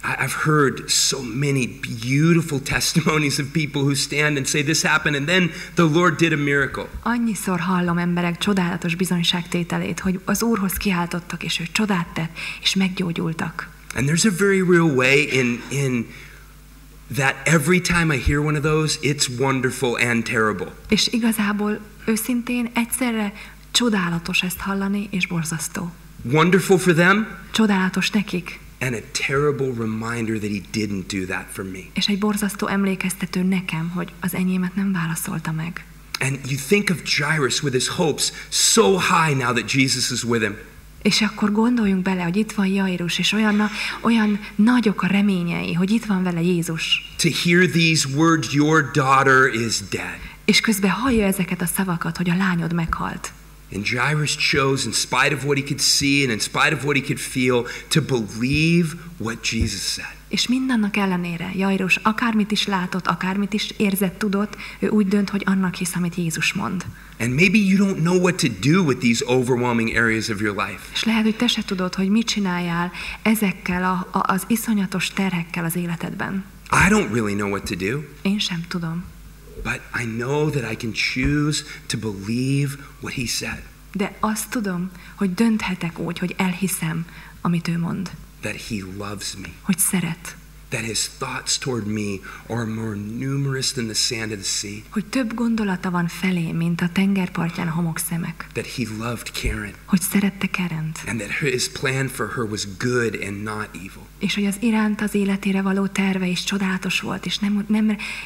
I've heard so many beautiful testimonies of people who stand and say this happened and then the Lord did a miracle. Annyiszor hallom emberek csodálatos bizonyságtételét, hogy az Úrhoz kiáltottak, és ő csodát tett, és meggyógyultak. And there's a very real way in that every time I hear one of those, it's wonderful and terrible. És igazából őszintén egyszerre csodálatos ezt hallani, és borzasztó. Wonderful for them. Csodálatos nekik. And a terrible reminder that he didn't do that for me. És egy borzasztó emlékeztető nekem, hogy az enyémet nem válaszolta meg. And you think of Jairus with his hopes so high now that Jesus is with him. És akkor gondoljunk bele, hogy itt van Jairus, és olyan nagyok a reményei, hogy itt van vele Jézus. To hear these words, your daughter is dead. És közben hallja ezeket a szavakat, hogy a lányod meghalt. And Jairus chose, in spite of what he could see and in spite of what he could feel, to believe what Jesus said. És mindannak ellenére Jairus akármit is látott, akármit is érzett, tudott, ő úgy dönt, hogy annak hisz, amit Jézus mond. And maybe you don't know what to do with these overwhelming areas of your life. És lehet, hogy te se tudod, hogy mit csináljál ezekkel az iszonyatos terhekkel az életedben. I don't really know what to do. Én sem tudom. But I know that I can choose to believe what he said. De azt tudom, hogy dönthetek úgy, hogy elhiszem, amit ő mond. That he loves me. Hogy szeret. That his thoughts toward me are more numerous than the sand of the sea. Hogy több gondolata van felé, mint a tengerpartján a homokszemek. That he loved Karen. Hogy szerette Karent. And that his plan for her was good and not evil. És hogy az iránt az életére való terve is csodálatos volt, és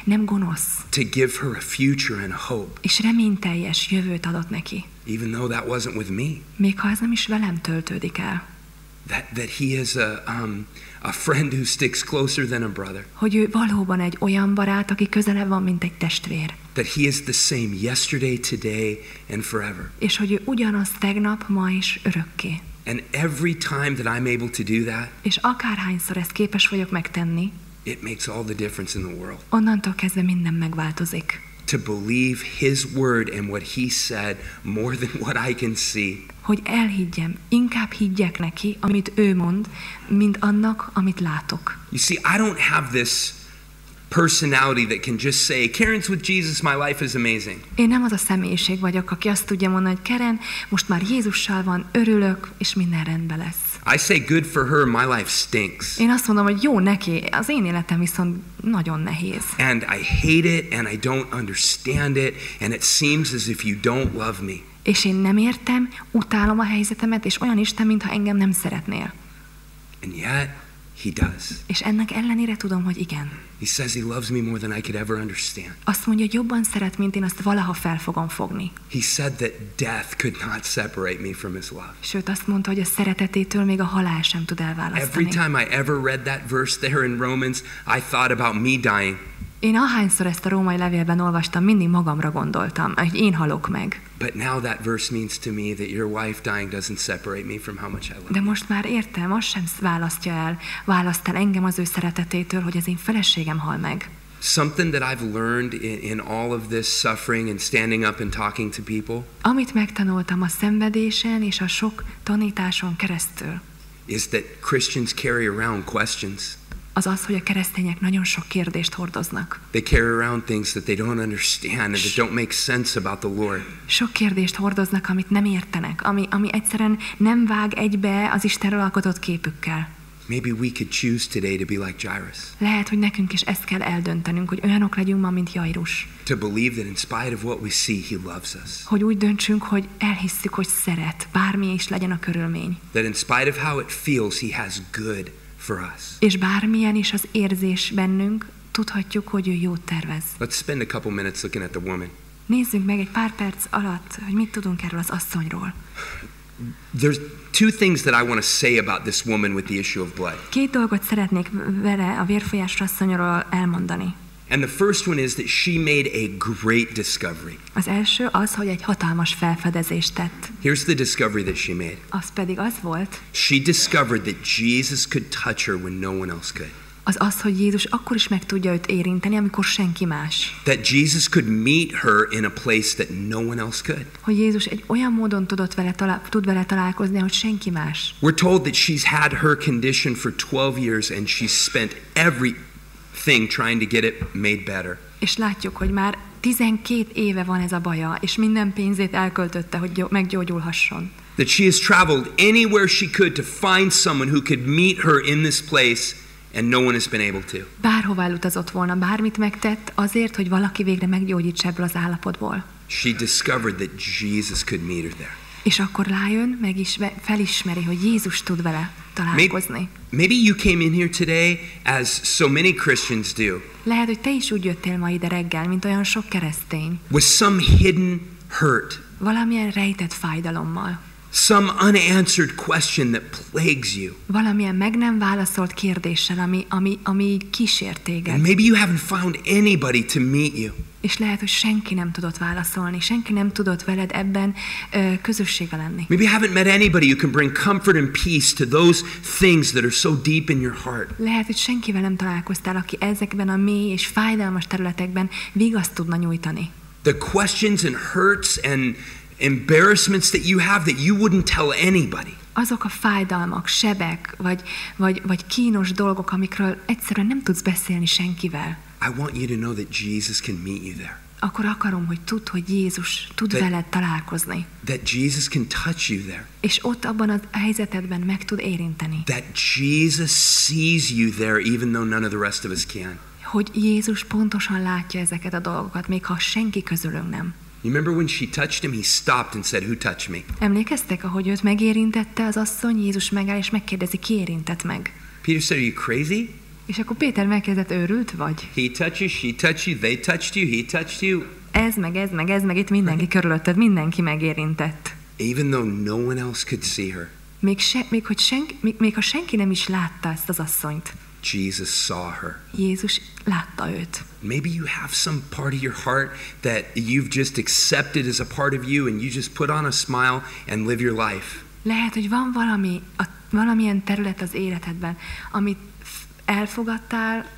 nem gonosz. To give her a future and hope. És reményteljes jövőt adott neki. Even though that wasn't with me. Még ha ez nem is velem töltődik el. That he is a friend who sticks closer than a brother. Hogy ő valóban egy olyan barát, aki közelebb van, mint egy testvér. That he is the same yesterday, today and forever. És hogy ő ugyanaz tegnap, ma és örökké. And every time that I'm able to do that, és akárhányszor ezt képes vagyok megtenni, it makes all the difference in the world. Onnantól kezdve minden megváltozik. To believe his word and what he said more than what I can see. Hogy elhiggyem, inkább higgyek neki, amit ő mond, mint annak, amit látok. You see, I don't have this personality that can just say, Karen's with Jesus, my life is amazing. Én nem az a személyiség vagyok, aki azt tudja mondani, hogy Karen, most már Jézussal van, örülök, és minden rendben lesz. I say good for her, my life stinks. Én azt mondom, hogy jó neki, az én életem viszont nagyon nehéz. And I hate it, and I don't understand it, and it seems as if you don't love me. És én nem értem, utálom a helyzetemet, és olyan Isten, mintha engem nem szeretnél. And yet, he does. És ennek ellenére tudom, hogy igen. He says he loves me more than I could ever understand. Azt mondja, hogy jobban szeret, mint én azt valaha fel fogom fogni. He said that death could not separate me from his love. Sőt, azt mondta, hogy a szeretetétől még a halál sem tud elválasztani. Every time I ever read that verse there in Romans, I thought about me dying. Én ahányszor ezt a római levélben olvastam, mindig magamra gondoltam, hogy én halok meg. But now that verse means to me that your wife dying doesn't separate me from how much I love you. De most már értem, azt sem választ el engem az ő szeretetétől, hogy az én feleségem hal meg. Something that I've learned in all of this suffering and standing up and talking to people. Amit megtanultam a szenvedésen és a sok tanításon keresztül. Is that Christians carry around questions. Az, hogy a keresztények nagyon sok kérdést hordoznak. They carry around things that they don't understand and that don't make sense about the Lord. Sok kérdést hordoznak, amit nem értenek, ami egyszerűen nem vág egybe az Istenről alkotott képükkel. Maybe we could choose today to be like Jairus. Lehet, hogy nekünk is ezt kell eldöntenünk, hogy olyanok legyünk ma, mint Jairus. To believe that in spite of what we see, he loves us. Hogy úgy döntsünk, hogy elhisszük, hogy szeret, bármi is legyen a körülmény. That in spite of how it feels, he has good for us. És bármilyen is az érzés bennünk, tudhatjuk, hogy ő jót tervez. Let's spend a couple minutes looking at the woman. Nézzük meg egy pár perc alatt, hogy mit tudunk erről az asszonyról. There's two things that I want to say about this woman with the issue of blood. Két dolgot szeretnék vele a vérfolyás asszonyról elmondani. And the first one is that she made a great discovery. Az első az, hogy egy hatalmas felfedezést tett. Here's the discovery that she made. Az pedig az volt, She discovered that Jesus could touch her when no one else could. az, hogy Jézus akkor is meg tudja őt érinteni, amikor senki más. That Jesus could meet her in a place that no one else could. Hogy Jézus egy olyan módon tud vele találkozni, hogy senki más. We're told that she's had her condition for 12 years and she's spent everything trying to get it made better. És látjuk, hogy már 12 éve van ez a baja, és minden pénzét elköltötte, hogy meggyógyulhasson. That she has traveled anywhere she could to find someone who could meet her in this place, and no one has been able to. Bárhová elutazott volna, bármit megtett, azért, hogy valaki végre meggyógyítsa ebből az állapotból. She discovered that Jesus could meet her there. És akkor rájön, felismeri, hogy Jézus tud vele találkozni. Maybe you came in here today as so many Christians do. Lehet, hogy te is úgy jöttél ma ide reggel, mint olyan sok keresztény. With some hidden hurt. Valamilyen rejtett fájdalommal. Some unanswered question that plagues you. Valamilyen meg nem válaszolt kérdéssel, ami kísér téged. And maybe you haven't found anybody to meet you. És lehet, hogy senki nem tudott válaszolni, senki nem tudott veled ebben közösségbe lenni. Maybe you haven't met anybody who can bring comfort and peace to those things that are so deep in your heart. Lehet, hogy senkivel nem találkoztál, aki ezekben a mély és fájdalmas területekben vigaszt tudna nyújtani. The questions and hurts and embarrassments that you have that you wouldn't tell anybody. Azok a fájdalmak, sebek, vagy kínos dolgok, amikről egyszerűen nem tudsz beszélni senkivel. I want you to know that Jesus can meet you there. Akkor akarom, hogy tudd, hogy Jézus tud veled találkozni. That Jesus can touch you there. És ott abban a helyzetedben meg tud érinteni. That Jesus sees you there even though none of the rest of us can. Hogy Jézus pontosan látja ezeket a dolgokat, még ha senki közülünk nem. You remember when she touched him, he stopped and said, "Who touched me?" Emlékeztek, ahogy őt megérintette az asszony, Jézus megáll és megkérdezi, ki érintett meg. Peter said, "Are you crazy?" És akkor Péter megkérdezett, őrült vagy? He touched you, she touched you, they touched you, he touched you. Ez meg, itt mindenki körülötted, mindenki megérintett. Even though no one else could see her. Még ha senki nem is látta ezt az asszonyt. Jesus saw her. Jézus látta őt. Maybe you have some part of your heart that you've just accepted as a part of you and you just put on a smile and live your life. Lehet, hogy van valamilyen terület az életedben, amit elfogadtál,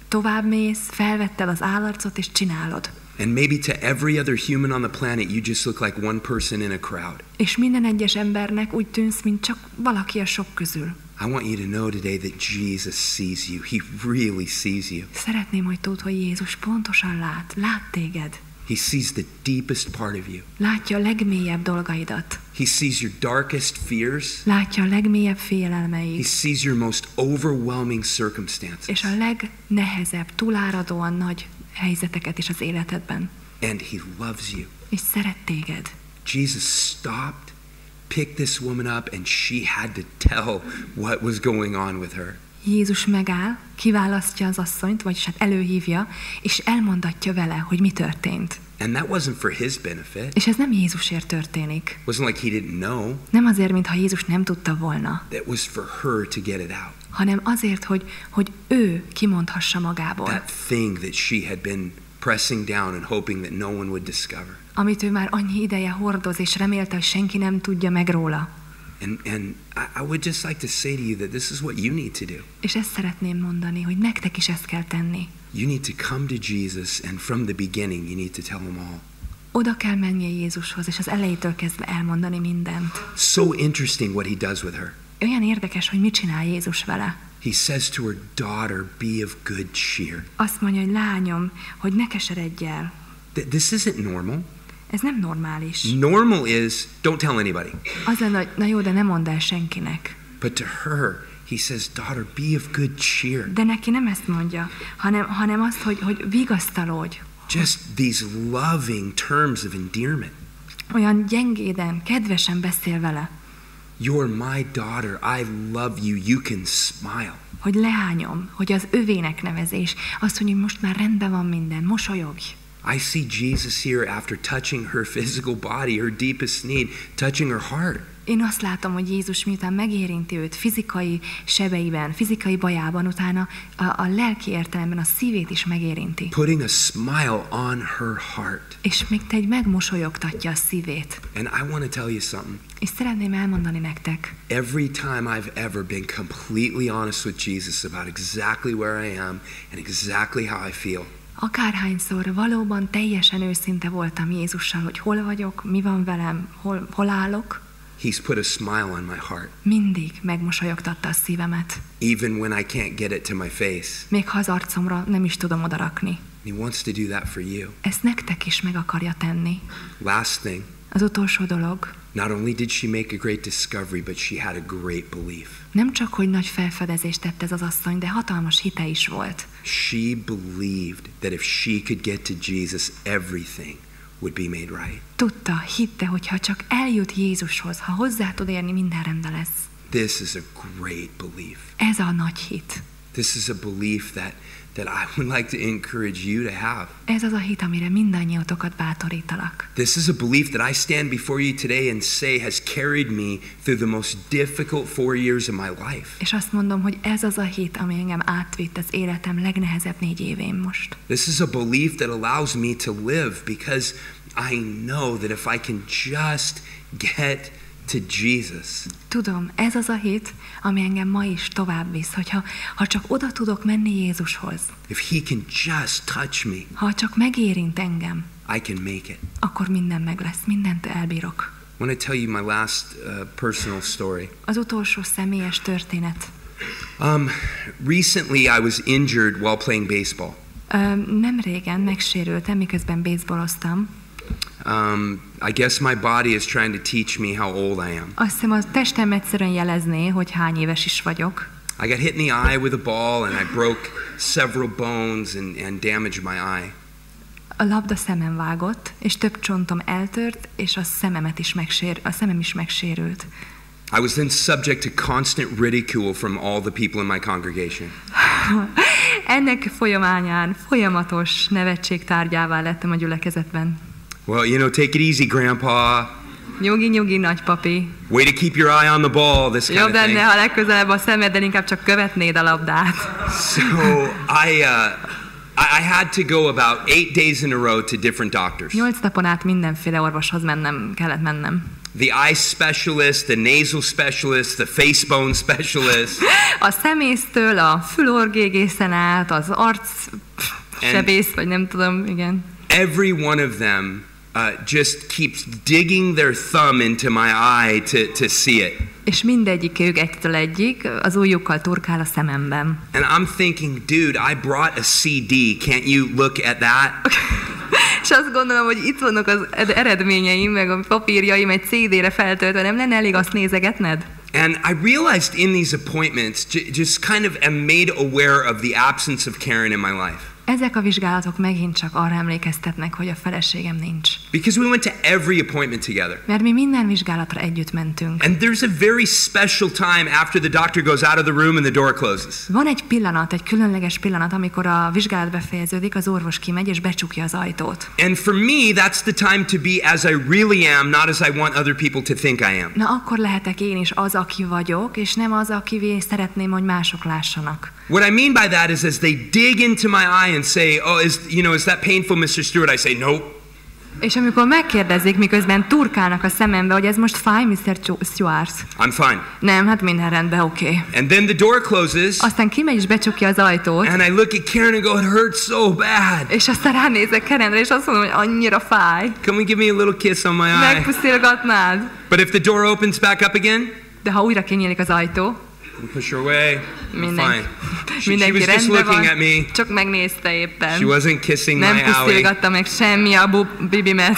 továbbmész, felvetted az állarcot és csinálod. And maybe to every other human on the planet you just look like one person in a crowd. És minden egyes embernek úgy tűnsz, mint csak valaki a sok közül. I want you to know today that Jesus sees you. He really sees you. Szeretném, hogy tudd, hogy Jézus pontosan lát téged. He sees the deepest part of you. Látja a legmélyebb dolgaidat. He sees your darkest fears. Látja a legmélyebb félelmeid. He sees your most overwhelming circumstances. És a legnehezebb, túláradóan nagy helyzeteket is az életedben. And he loves you. És szeret téged. Jesus stopped, picked this woman up, and she had to tell what was going on with her. Jézus megáll, kiválasztja az asszonyt, vagyis hát előhívja, és elmondatja vele, hogy mi történt. And that wasn't for his benefit. És ez nem Jézusért történik. It wasn't like he didn't know. Nem azért, mintha Jézus nem tudta volna. That was for her to get it out. Hanem azért, hogy ő kimondhassa magából. That thing that she had been pressing down and hoping that no one would discover. Amit ő már annyi ideje hordoz, és remélte, hogy senki nem tudja meg róla. And I would just like to say to you that this is what you need to do. És ezt szeretném mondani, hogy nektek is ezt kell tenni. You need to come to Jesus, and from the beginning you need to tell him all. Oda kell menni Jézushoz, és az elejétől kezdve elmondani mindent. So interesting what he does with her. Olyan érdekes, hogy mit csinál Jézus vele. He says to her, "Daughter, be of good cheer." Azt mondja, hogy lányom, hogy ne keseredj el. This isn't normal. Ez nem normális. Normal is, don't tell anybody. Az lenne, hogy na jó, de ne mondd el senkinek. But to her, He says, daughter, be of good cheer. De neki nem ezt mondja, hanem azt, hogy vigasztalódj. Just these loving terms of endearment. Olyan gyengéden, kedvesen beszél vele. You're my daughter, I love you, you can smile. Hogy leányom, hogy az övének nevezés, azt mondja, hogy most már rendben van minden, mosolyogj. I see Jesus here after touching her physical body, her deepest need, touching her heart. Én azt látom, hogy Jézus miután megérinti őt fizikai sebeiben, fizikai bajában, utána a lelki értelemben a szívét is megérinti. Putting a smile on her heart. És még egy megmosolyogtatja a szívét. And I want to tell you something. És szeretném elmondani nektek. Every time I've ever been completely honest with Jesus about exactly where I am and exactly how I feel. Akárhányszor valóban teljesen őszinte voltam Jézussal, hogy hol vagyok, mi van velem, hol állok. He's put a smile on my heart. Mindig megmosolyogtatta a szívemet. Even when I can't get it to my face. Még ha az arcomra nem is tudom odarakni. He wants to do that for you. Ezt nektek is meg akarja tenni. Last thing. Az utolsó dolog. Not only did she make a great discovery, but she had a great belief. Nem csak, hogy nagy felfedezést tett ez az asszony, de hatalmas hite is volt. She believed that if she could get to Jesus, everything would be made right. Tudta, hitte, hogy ha csak eljut Jézushoz, ha hozzá tud érni, minden rendben lesz. This is a great belief. Ez a nagy hit. This is a belief that I would like to encourage you to have. Ez az a hit, amire mindannyiótokat bátorítalak. This is a belief that I stand before you today and say has carried me through the most difficult 4 years of my life. És azt mondom, hogy ez az a hit, ami engem átvitt az életem legnehezebb 4 évén most. This is a belief that allows me to live because I know that if I can just get to Jesus. Tudom, ez az a hit, ami engem ma is tovább visz, ha csak oda tudok menni Jézushoz. If he can just touch me. Ha csak megérint engem. I can make it. Akkor minden meg lesz, mindent elbírok. I want to tell you my last personal story. Az utolsó személyes történet. Recently I was injured while playing baseball. Nem régen megsérültem, miközben baseballoztam. I guess my body is trying to teach me how old I am. Azt hiszem, a testem egyszerűen jelezné, hogy hány éves is vagyok. I got hit in the eye with a ball and I broke several bones and damaged my eye. A labda szemem vágott, és több csontom eltört, és a szemem is megsérült. I was then subject to constant ridicule from all the people in my congregation. Ennek folyamányán folyamatos nevetség tárgyává lettem a gyülekezetben. Well, you know, take it easy, Grandpa. Nyugi, nagypapi. Way to keep your eye on the ball, this kind of thing. Jobb lenne, ha legközelebb a szemeddel inkább csak követnéd a labdát. So I had to go about 8 days in a row to different doctors. 8 napon át mindenféle orvoshoz kellett mennem. The eye specialist, the nasal specialist, the face bone specialist. A szemésztől a fülorgégészen át, az arcsebész, vagy nem tudom, igen. Every one of them just keeps digging their thumb into my eye to see it. És mindegyikük egytől egyik az ujjukkal turkál a szememben. And I'm thinking, dude, I brought a CD. Can't you look at that? És azt gondolom, hogy itt vannak az eredményeim, meg a papírjaim egy CD-re feltöltve, nem lenne elég azt nézegetned? And I realized in these appointments, just kind of am made aware of the absence of Karen in my life. Ezek a vizsgálatok megint csak arra emlékeztetnek, hogy a feleségem nincs. Because we went to every appointment together. Mert mi minden vizsgálatra együtt mentünk. And there's a very special time after the doctor goes out of the room and the door closes. Van egy pillanat, egy különleges pillanat, amikor a vizsgálat befejeződik, az orvos kimegy és becsukja az ajtót. And for me, that's the time to be as I really am, not as I want other people to think I am. Na akkor lehetek én is az, aki vagyok, és nem az, akivé szeretném, hogy mások lássanak. What I mean by that is as they dig into my eye and say, "Oh, is that painful, Mr. Stewart?" I say, "Nope." És amikor megkérdezik, miközben turkálnak a szemembe, hogy ez most fáj, Mr. Stewart? I'm fine. Nem, hát minden rendben, oké. And then the door closes. Aztán kimegy és becsukja az ajtót. And I look at Karen and go, "It hurts so bad." És aztán ránézek Karenre, és azt mondom, hogy annyira fáj. Can we give me a little kiss on my eye? Megpuszilgatnád. But if the door opens back up again, de ha újra kinyílik az ajtó, push her away. Fine. Mindenki she was just looking at me. Csak megnézte éppen. She wasn't kissing nem my owie. puszilgatta meg semmi a bibimet.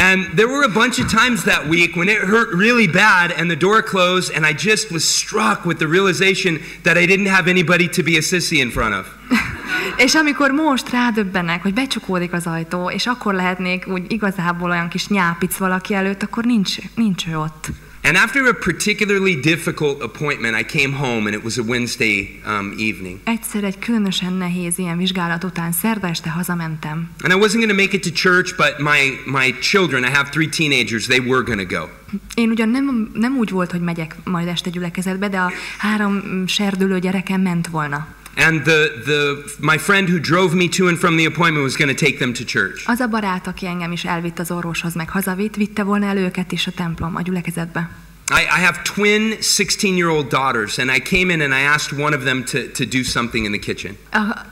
And there were a bunch of times that week when it hurt really bad and the door closed and I just was struck with the realization that I didn't have anybody to be a sissy in front of. És amikor most rádöbbenek, hogy becsukódik az ajtó, és akkor lehetnék úgy igazából olyan kis nyápic valaki előtt, akkor nincs ő ott. And after a particularly difficult appointment, I came home and it was a Wednesday evening. Egyszer egy különösen nehéz ilyen vizsgálat után szerda este hazamentem. And I wasn't going to make it to church, but my children, I have 3 teenagers, they were going to go. Én ugyan nem úgy volt, hogy megyek majd este gyülekezetbe, de a 3 serdülő gyerekem ment volna. And my friend who drove me to and from the appointment was going to take them to church. Az a barát, aki engem is elvitt az orvoshoz, meg hazavitt, vitte volna el őket is a templom, a gyülekezetbe. I have twin 16-year-old daughters, and I came in and I asked one of them to do something in the kitchen.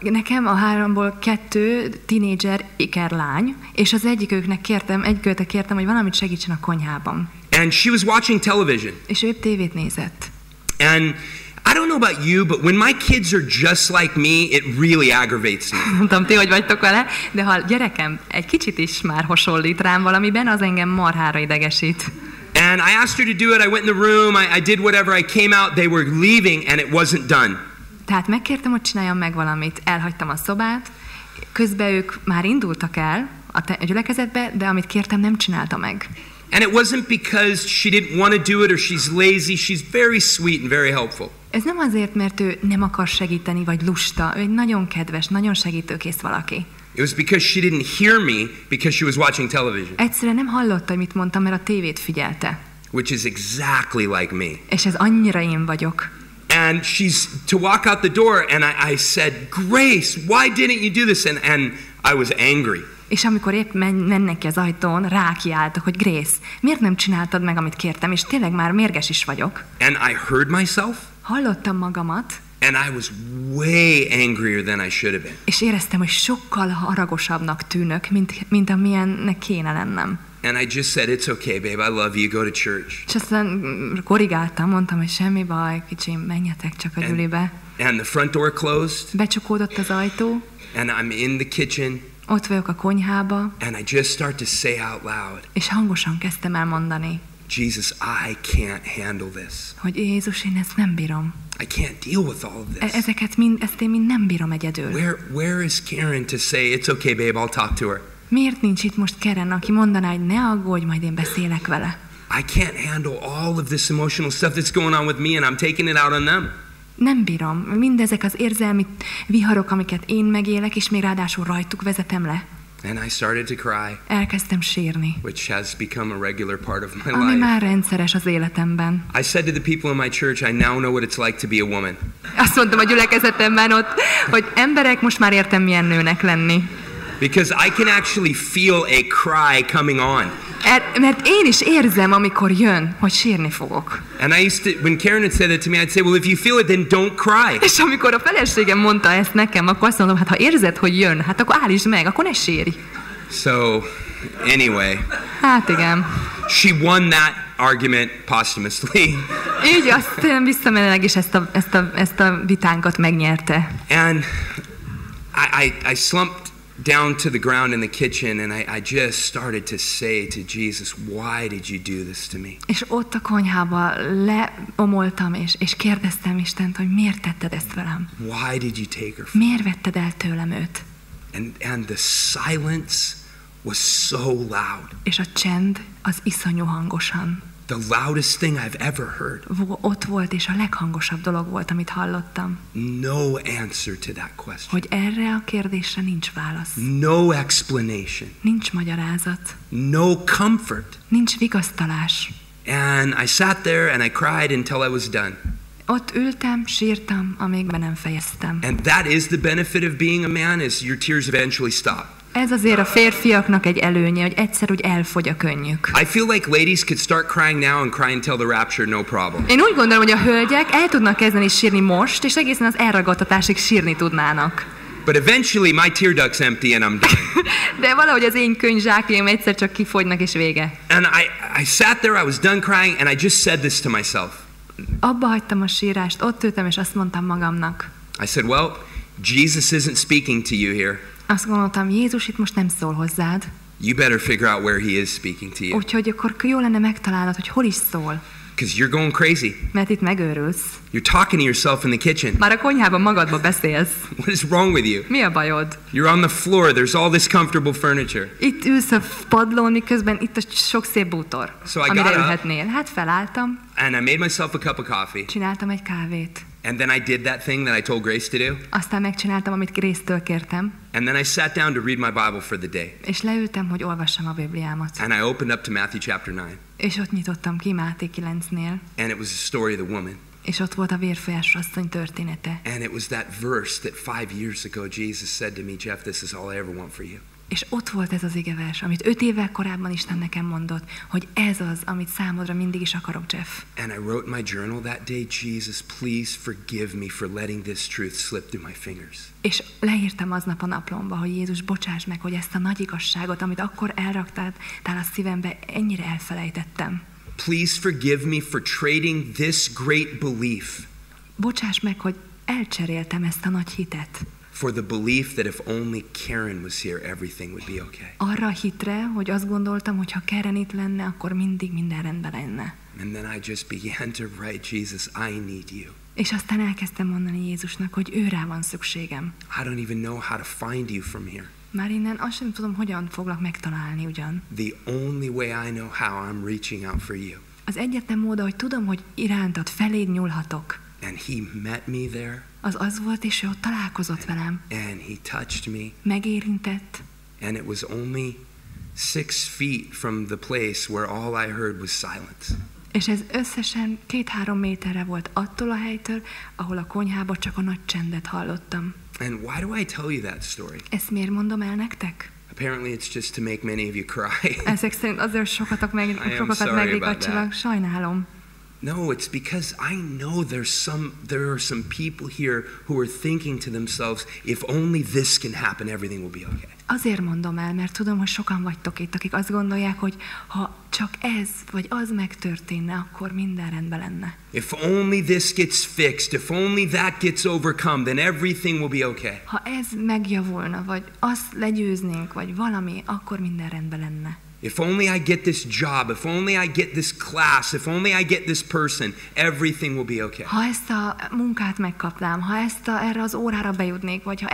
Nekem a 3-ból 2 tínédzser ikerlány, és az egyikőknek kértem, hogy valamit segítsen a konyhában. And she was watching television. És ő tévét nézett. And I don't know about you, but when my kids are just like me, it really aggravates me. Nem tudom, ti hogy vagytok vele, de ha a gyerekem egy kicsit is már hasonlít rám valamiben, az engem marhára idegesít. And I asked her to do it. I went in the room. I did whatever. I came out. They were leaving, and it wasn't done. Tehát megkértem, hogy csináljam meg valamit. Elhagytam a szobát. Közben ők már indultak el a gyülekezetbe, de amit kértem, nem csinálta meg. And it wasn't because she didn't want to do it or she's lazy. She's very sweet and very helpful. Ez nem azért, mert ő nem akar segíteni, vagy lusta. Ő egy nagyon kedves, nagyon segítőkész valaki. It was because she didn't hear me because she was watching television. Egyszerűen nem hallotta, hogy mit mondtam, mert a tévét figyelte. Which is exactly like me. És ez annyira én vagyok. And she's to walk out the door and I said, Grace, why didn't you do this? And I was angry. És amikor épp mennek ki az ajtón, rákiáltok, hogy Grace, miért nem csináltad meg, amit kértem? És tényleg már mérges is vagyok. And I heard myself. Hallottam magamat. And I was way angrier than I should have been. És éreztem, hogy sokkal haragosabbnak tűnök, mint amilyennek kéne lennem. And I just said, it's okay, babe, I love you, go to church. És aztán korrigáltam, mondtam, hogy semmi baj, kicsim, menjetek csak a gyülibe. And the front door closed. Becsukódott az ajtó. And I'm in the kitchen. Ott vagyok a konyhába. And I just start to say out loud. És hangosan kezdtem el mondani. Jesus, I can't handle this. Hogy Jézus, én ezt nem bírom. I can't deal with all of this. Ezt én mind nem bírom egyedül. Where is Karen to say, it's okay, babe, I'll talk to her? Miért nincs itt most Karen, aki mondaná, hogy ne aggódj, majd én beszélek vele? I can't handle all of this emotional stuff that's going on with me and I'm taking it out on them. Nem bírom. Mindezek az érzelmi viharok, amiket én megélek, és még ráadásul rajtuk vezetem le. And I started to cry. Elkezdtem sírni. Which has become a regular part of my Ami life. már rendszeres az életemben. I said to the people in my church, I now know what it's like to be a woman. Azt mondtam a gyülekezetemben ott, hogy emberek, most már értem, milyen nőnek lenni. Because I can actually feel a cry coming on. Mert én is érzem, amikor jön, hogy sírni fogok. And I used to, when Karen had said that to me, I'd say, well, if you feel it, then don't cry. És amikor a feleségem mondta ezt nekem, akkor azt mondom, hát ha érzed, hogy jön, hát akkor állítsd meg, akkor ne sírj. So, anyway. Hát igen. She won that argument posthumously. Így aztán visszamenőleg is ezt a vitánkat megnyerte. And I slumped down to the ground in the kitchen and I just started to say to Jesus, why did you do this to me? És ott a konyhába leomoltam és kérdeztem Istent, hogy miért tetted ezt velem? Why did you take her from me? Miért vetted el tőlem őt? And the silence was so loud. És a csend az iszonyú hangosan. The loudest thing I've ever heard. Ott volt, és a leghangosabb dolog volt, amit hallottam. No answer to that question. Hogy erre a kérdésre nincs válasz. No explanation. Nincs magyarázat. No comfort. Nincs vigasztalás. And I sat there and I cried until I was done. Ott ültem, sírtam, amíg be nem fejeztem. And that is the benefit of being a man, is your tears eventually stop. Ez azért a férfiaknak egy előnye, hogy egyszer úgy elfogy a könnyük. I feel like ladies could start crying now and cry until the rapture, no problem. Én úgy gondolom, hogy a hölgyek el tudnak kezdeni sírni most, és egészen az elragadtatásig sírni tudnának. But eventually my tear duct's empty and I'm done. De valahogy az én könyvzsákjaim egyszer csak kifogynak és vége. And I sat there, I was done crying, and I just said this to myself. Abba hagytam a sírást, ott ültem és azt mondtam magamnak. I said, well, Jesus isn't speaking to you here. Azt gondoltam, Jézus itt most nem szól hozzád. you better figure out where he is speaking to you. Úgyhogy akkor jó lenne megtalálnod, hogy hol is szól. Because you're going crazy. Mert itt megőrülsz. You're talking to yourself in the kitchen. Már a konyhában magadba beszélsz. What is wrong with you? Mi a bajod? You're on the floor. There's all this comfortable furniture. Itt ülsz a padlón, miközben itt a sok szép bútor, So I amire got up. ülhetnél. Hát felálltam, And I made myself a cup of coffee. csináltam egy kávét. And then I did that thing that I told Grace to do. Aztán megcsináltam, amit Grace-től kértem, And then I sat down to read my Bible for the day. és leültem, hogy olvassam a Bibliámat. And I opened up to Matthew chapter 9. És ott nyitottam ki Máté 9-nél, And it was the story of the woman. és ott volt a vérfolyás asszony története. And it was that verse that 5 years ago Jesus said to me, Jeff, this is all I ever want for you. És ott volt ez az igevers, amit 5 évvel korábban Isten nekem mondott, hogy ez az, amit számodra mindig is akarok, Jeff. And I wrote in my journal that day, Jesus, please forgive me for letting this truth slip through my fingers. És leírtam aznap a naplomba, hogy Jézus, bocsáss meg, hogy ezt a nagy igazságot, amit akkor elraktál a szívembe, ennyire elfelejtettem. Please forgive me for trading this great belief Bocsáss meg, hogy elcseréltem ezt a nagy hitet. for the belief that if only Karen was here, everything would be okay. Arra a hitre, hogy azt gondoltam, hogy ha Karen itt lenne, akkor mindig minden rendben lenne. And then I just began to write, Jesus, I need you. És aztán elkezdtem mondani Jézusnak, hogy őrá van szükségem. I don't even know how to find you from here. Már innen azt sem tudom, hogyan foglak megtalálni ugyan. The only way I know how, I'm reaching out for you. Az egyetlen mód, hogy tudom, hogy irántad feléd nyúlhatok, And he met me there, az volt, és ő ott találkozott velem. and he touched me, Megérintett, and it was only 6 feet from the place where all I heard was silence. és ez összesen 2-3 méterre volt attól a helytől, ahol a konyhában csak a nagy csendet hallottam. And why do I tell you that story? Ezt miért mondom el nektek? Apparently it's just to make many of you cry. Ezek szerint azért sokakat sorry about megrikacsolak, that. sajnálom. No, it's because I know there are some people here who are thinking to themselves, if only this can happen, everything will be okay. Azért mondom el, mert tudom, hogy sokan vagytok itt, akik azt gondolják, hogy ha csak ez vagy az megtörténne, akkor minden rendben lenne. If only this gets fixed, if only that gets overcome, then everything will be okay. Ha ez megjavulna, vagy azt legyőznénk, vagy valami, akkor minden rendben lenne. If only I get this job, if only I get this class, if only I get this person, everything will be okay. Ha ezt a munkát megkapnám, ha erre az órára bejutnék, vagy ha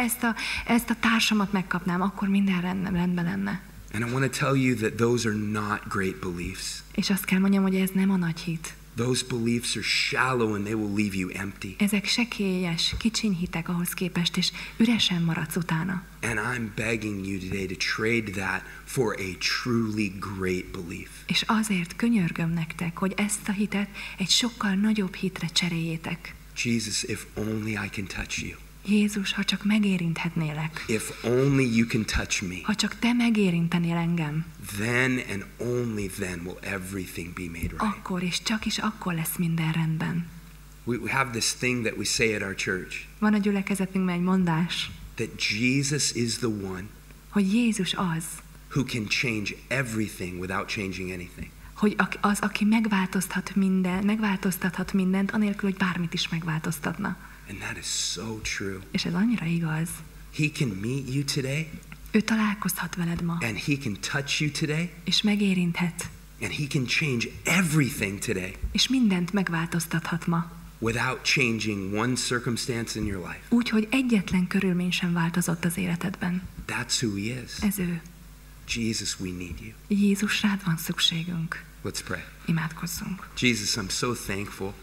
ezt a társamat megkapnám, akkor minden rendben lenne. And I want to tell you that those are not great beliefs. És azt kell mondjam, hogy ez nem a nagy hit. Those beliefs are shallow and they will leave you empty. Ezek sekélyes, kicsiny hitek ahhoz képest, és üresen maradsz utána. And I'm begging you today to trade that for a truly great belief. És azért könyörgöm nektek, hogy ezt a hitet egy sokkal nagyobb hitre cseréljétek. Jesus, if only I can touch you. Jézus, ha csak megérinthetnélek. If only you can touch me. Ha csak te megérintenél engem. Then and only then will everything be made right. Akkor és csak is akkor lesz minden rendben. We have this thing that we say at our church, Van a gyülekezetünkben egy mondás, that Jesus is the one hogy Jézus az, who can change everything without changing anything. hogy az, aki megváltoztathat mindent, anélkül, hogy bármit is megváltoztatna. And that is so true. És ez annyira igaz. He can meet you today, Ő találkozhat veled ma, and he can touch you today, és megérinthet, and he can change everything today és mindent megváltoztathat ma. without changing one circumstance in your life. Úgy, hogy egyetlen körülmény sem változott az életedben. That's who he is. Ez ő. Jesus, we need you. Jézus, rád van szükségünk. Let's pray. Imádkozzunk. Jesus, I'm so thankful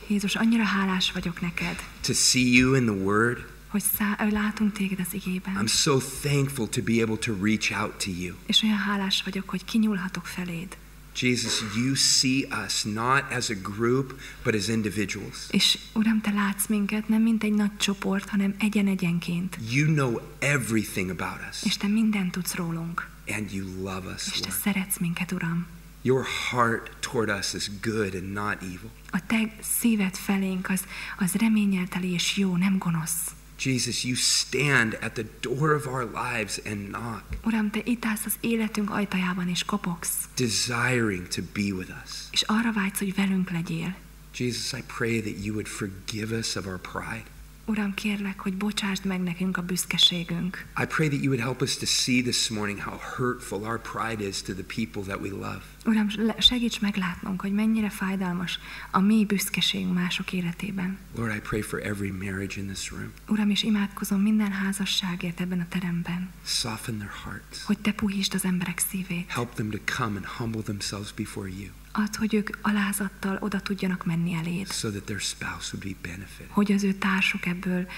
Jézus, annyira hálás vagyok neked, to see you in the Word. hogy látunk téged az igében. I'm so thankful to be able to reach out to you. És olyan hálás vagyok, hogy kinyúlhatok feléd. Jesus, you see us not as a group, but as individuals. És Uram, te látsz minket nem mint egy nagy csoport, hanem egyenként. You know everything about us, És te mindent tudsz rólunk. and you love us, És te Lord. szeretsz minket, Uram. Your heart toward us is good and not evil. A te szíved felénk az reménnyel teli és jó, nem gonosz. Jesus, you stand at the door of our lives and knock, Uram, te itt állsz az életünk ajtajában és kopogsz. desiring to be with us. És arra vágysz, hogy velünk legyél. Jesus, I pray that you would forgive us of our pride. Uram, kérlek, hogy bocsásd meg nekünk a büszkeségünk. I pray that you would help us to see this morning how hurtful our pride is to the people that we love. Uram, segíts meglátnunk, hogy mennyire fájdalmas a mi büszkeségünk mások életében. Lord, I pray for every marriage in this room. Uram, és imádkozom minden házasságért ebben a teremben. Soften their hearts. Hogy te puhítsd az emberek szívét. Help them to come and humble themselves before you. Add, hogy ők alázattal oda tudjanak menni eléd. So that their spouse would be benefited. Hogy az ő társuk ebből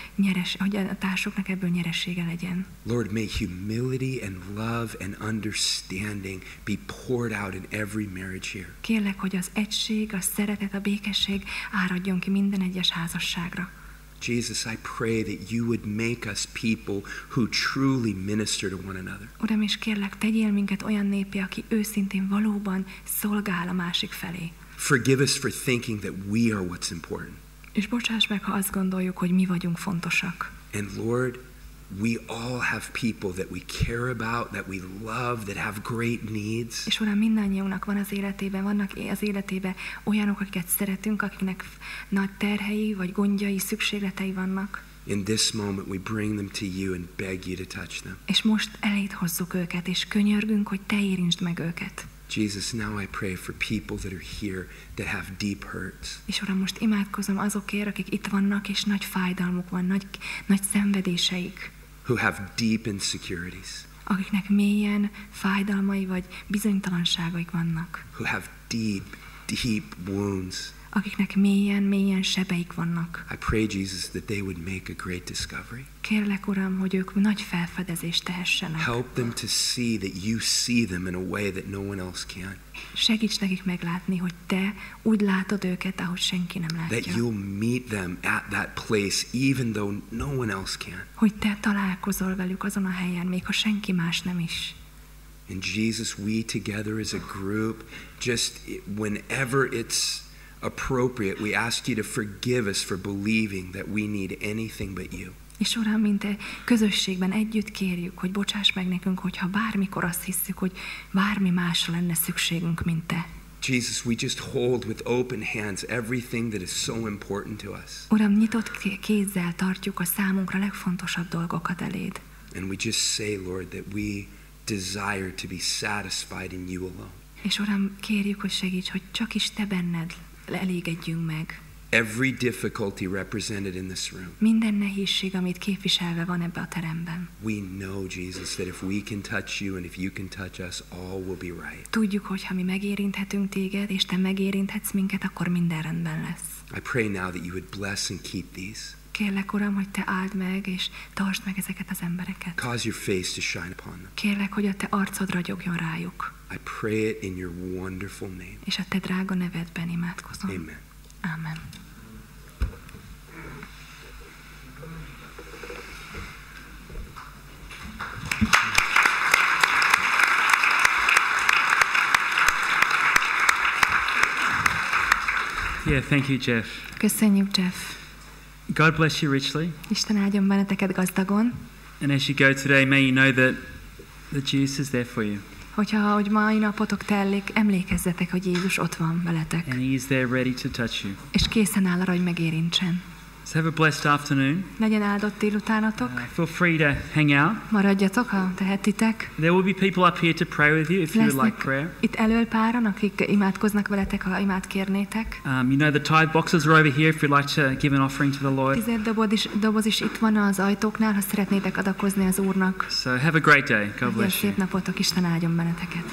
hogy a társuknak ebből nyeresége legyen. Lord, may humility and love and understanding be poured out in every marriage here. Kérlek, hogy az egység, a szeretet, a békesség áradjon ki minden egyes házasságra. Jesus, I pray that you would make us people who truly minister to one another. Uram, és kérlek, tegyél minket olyan néppé, aki őszintén valóban szolgál a másik felé. Forgive us for thinking that we are what's important. És bocsáss meg, ha azt gondoljuk, hogy mi vagyunk fontosak. And Lord, we all have people that we care about, that we love, that have great needs. És Uram, mindannyiunknak van az életében, vannak az életében olyanok, akiket szeretünk, akiknek nagy terhei, vagy gondjai, szükségletei vannak. In this moment we bring them to you and beg you to touch them. És most eléd hozzuk őket, és könyörgünk, hogy te érintsd meg őket. Jesus, now I pray for people that are here that have deep hurts. És Uram, most imádkozom azokért, akik itt vannak, és nagy fájdalmuk van, nagy szenvedéseik. Who have deep insecurities. Akiknek mélyen fájdalmai vagy bizonytalanságaik vannak. Who have deep wounds. Akiknek mélyen sebeik vannak. I pray, Jesus, that they would make a great discovery. Kérlek, Uram, hogy ők nagy felfedezést tehessenek. Help them to see that you see them in a way that no one else can. Segíts nekik meglátni, hogy te úgy látod őket, ahogy senki nem látja. That you'll meet them at that place even though no one else can. Hogy te találkozol velük azon a helyen, még ha senki más nem is. And Jesus, we together as a group, just whenever it's appropriate, we ask you to forgive us for believing that we need anything but you. És Uram, mint te közösségben együtt kérjük, hogy bocsáss meg nekünk, hogyha bármikor azt hiszük, hogy bármi másra lenne szükségünk, mint te. Jesus, we just hold with open hands everything that is so important to us. Uram, nyitott kézzel tartjuk a számunkra legfontosabb dolgokat eléd. And we just say, Lord, that we desire to be satisfied in you alone. És Uram, kérjük, hogy segíts, hogy csak is te benned elégedjünk meg. Every difficulty represented in this room. Minden nehézség, amit képviselve van ebbe a teremben. We know, Jesus, that if we can touch you and if you can touch us, all will be right. Tudjuk, hogy ha mi megérinthetünk téged, és te megérinthetsz minket, akkor minden rendben lesz. I pray now that you would bless and keep these. Kérlek, Uram, hogy te áld meg, és tartsd meg ezeket az embereket. Cause your face to shine upon them. Kérlek, hogy a te arcod ragyogjon rájuk. I pray it in your wonderful name. És a te drága nevedben imádkozom. Amen. Amen. Yeah, thank you, Jeff. Köszönjük, Jeff. God bless you richly. Isten áldjon benneteket gazdagon. And as you go today, may you know that Jesus is there for you. Hogy mai napotok telik, emlékezzetek, hogy Jézus ott van veletek. And he is there ready to touch you. És készen áll arra, hogy megérintsen. So have a blessed afternoon. Legyen áldott délutánatok. Feel free to hang out. Maradjatok, ha tehetitek. There will be people up here to pray with you if you would like prayer. Itt elől páran, akik imádkoznak veletek, ha imát kérnétek. You know the tithe boxes are over here if you'd like to give an offering to the Lord. Doboz is itt van az ajtóknál, ha szeretnétek adakozni az Úrnak. So have a great day. God bless you. Szép napotok, Isten áldjon benneteket.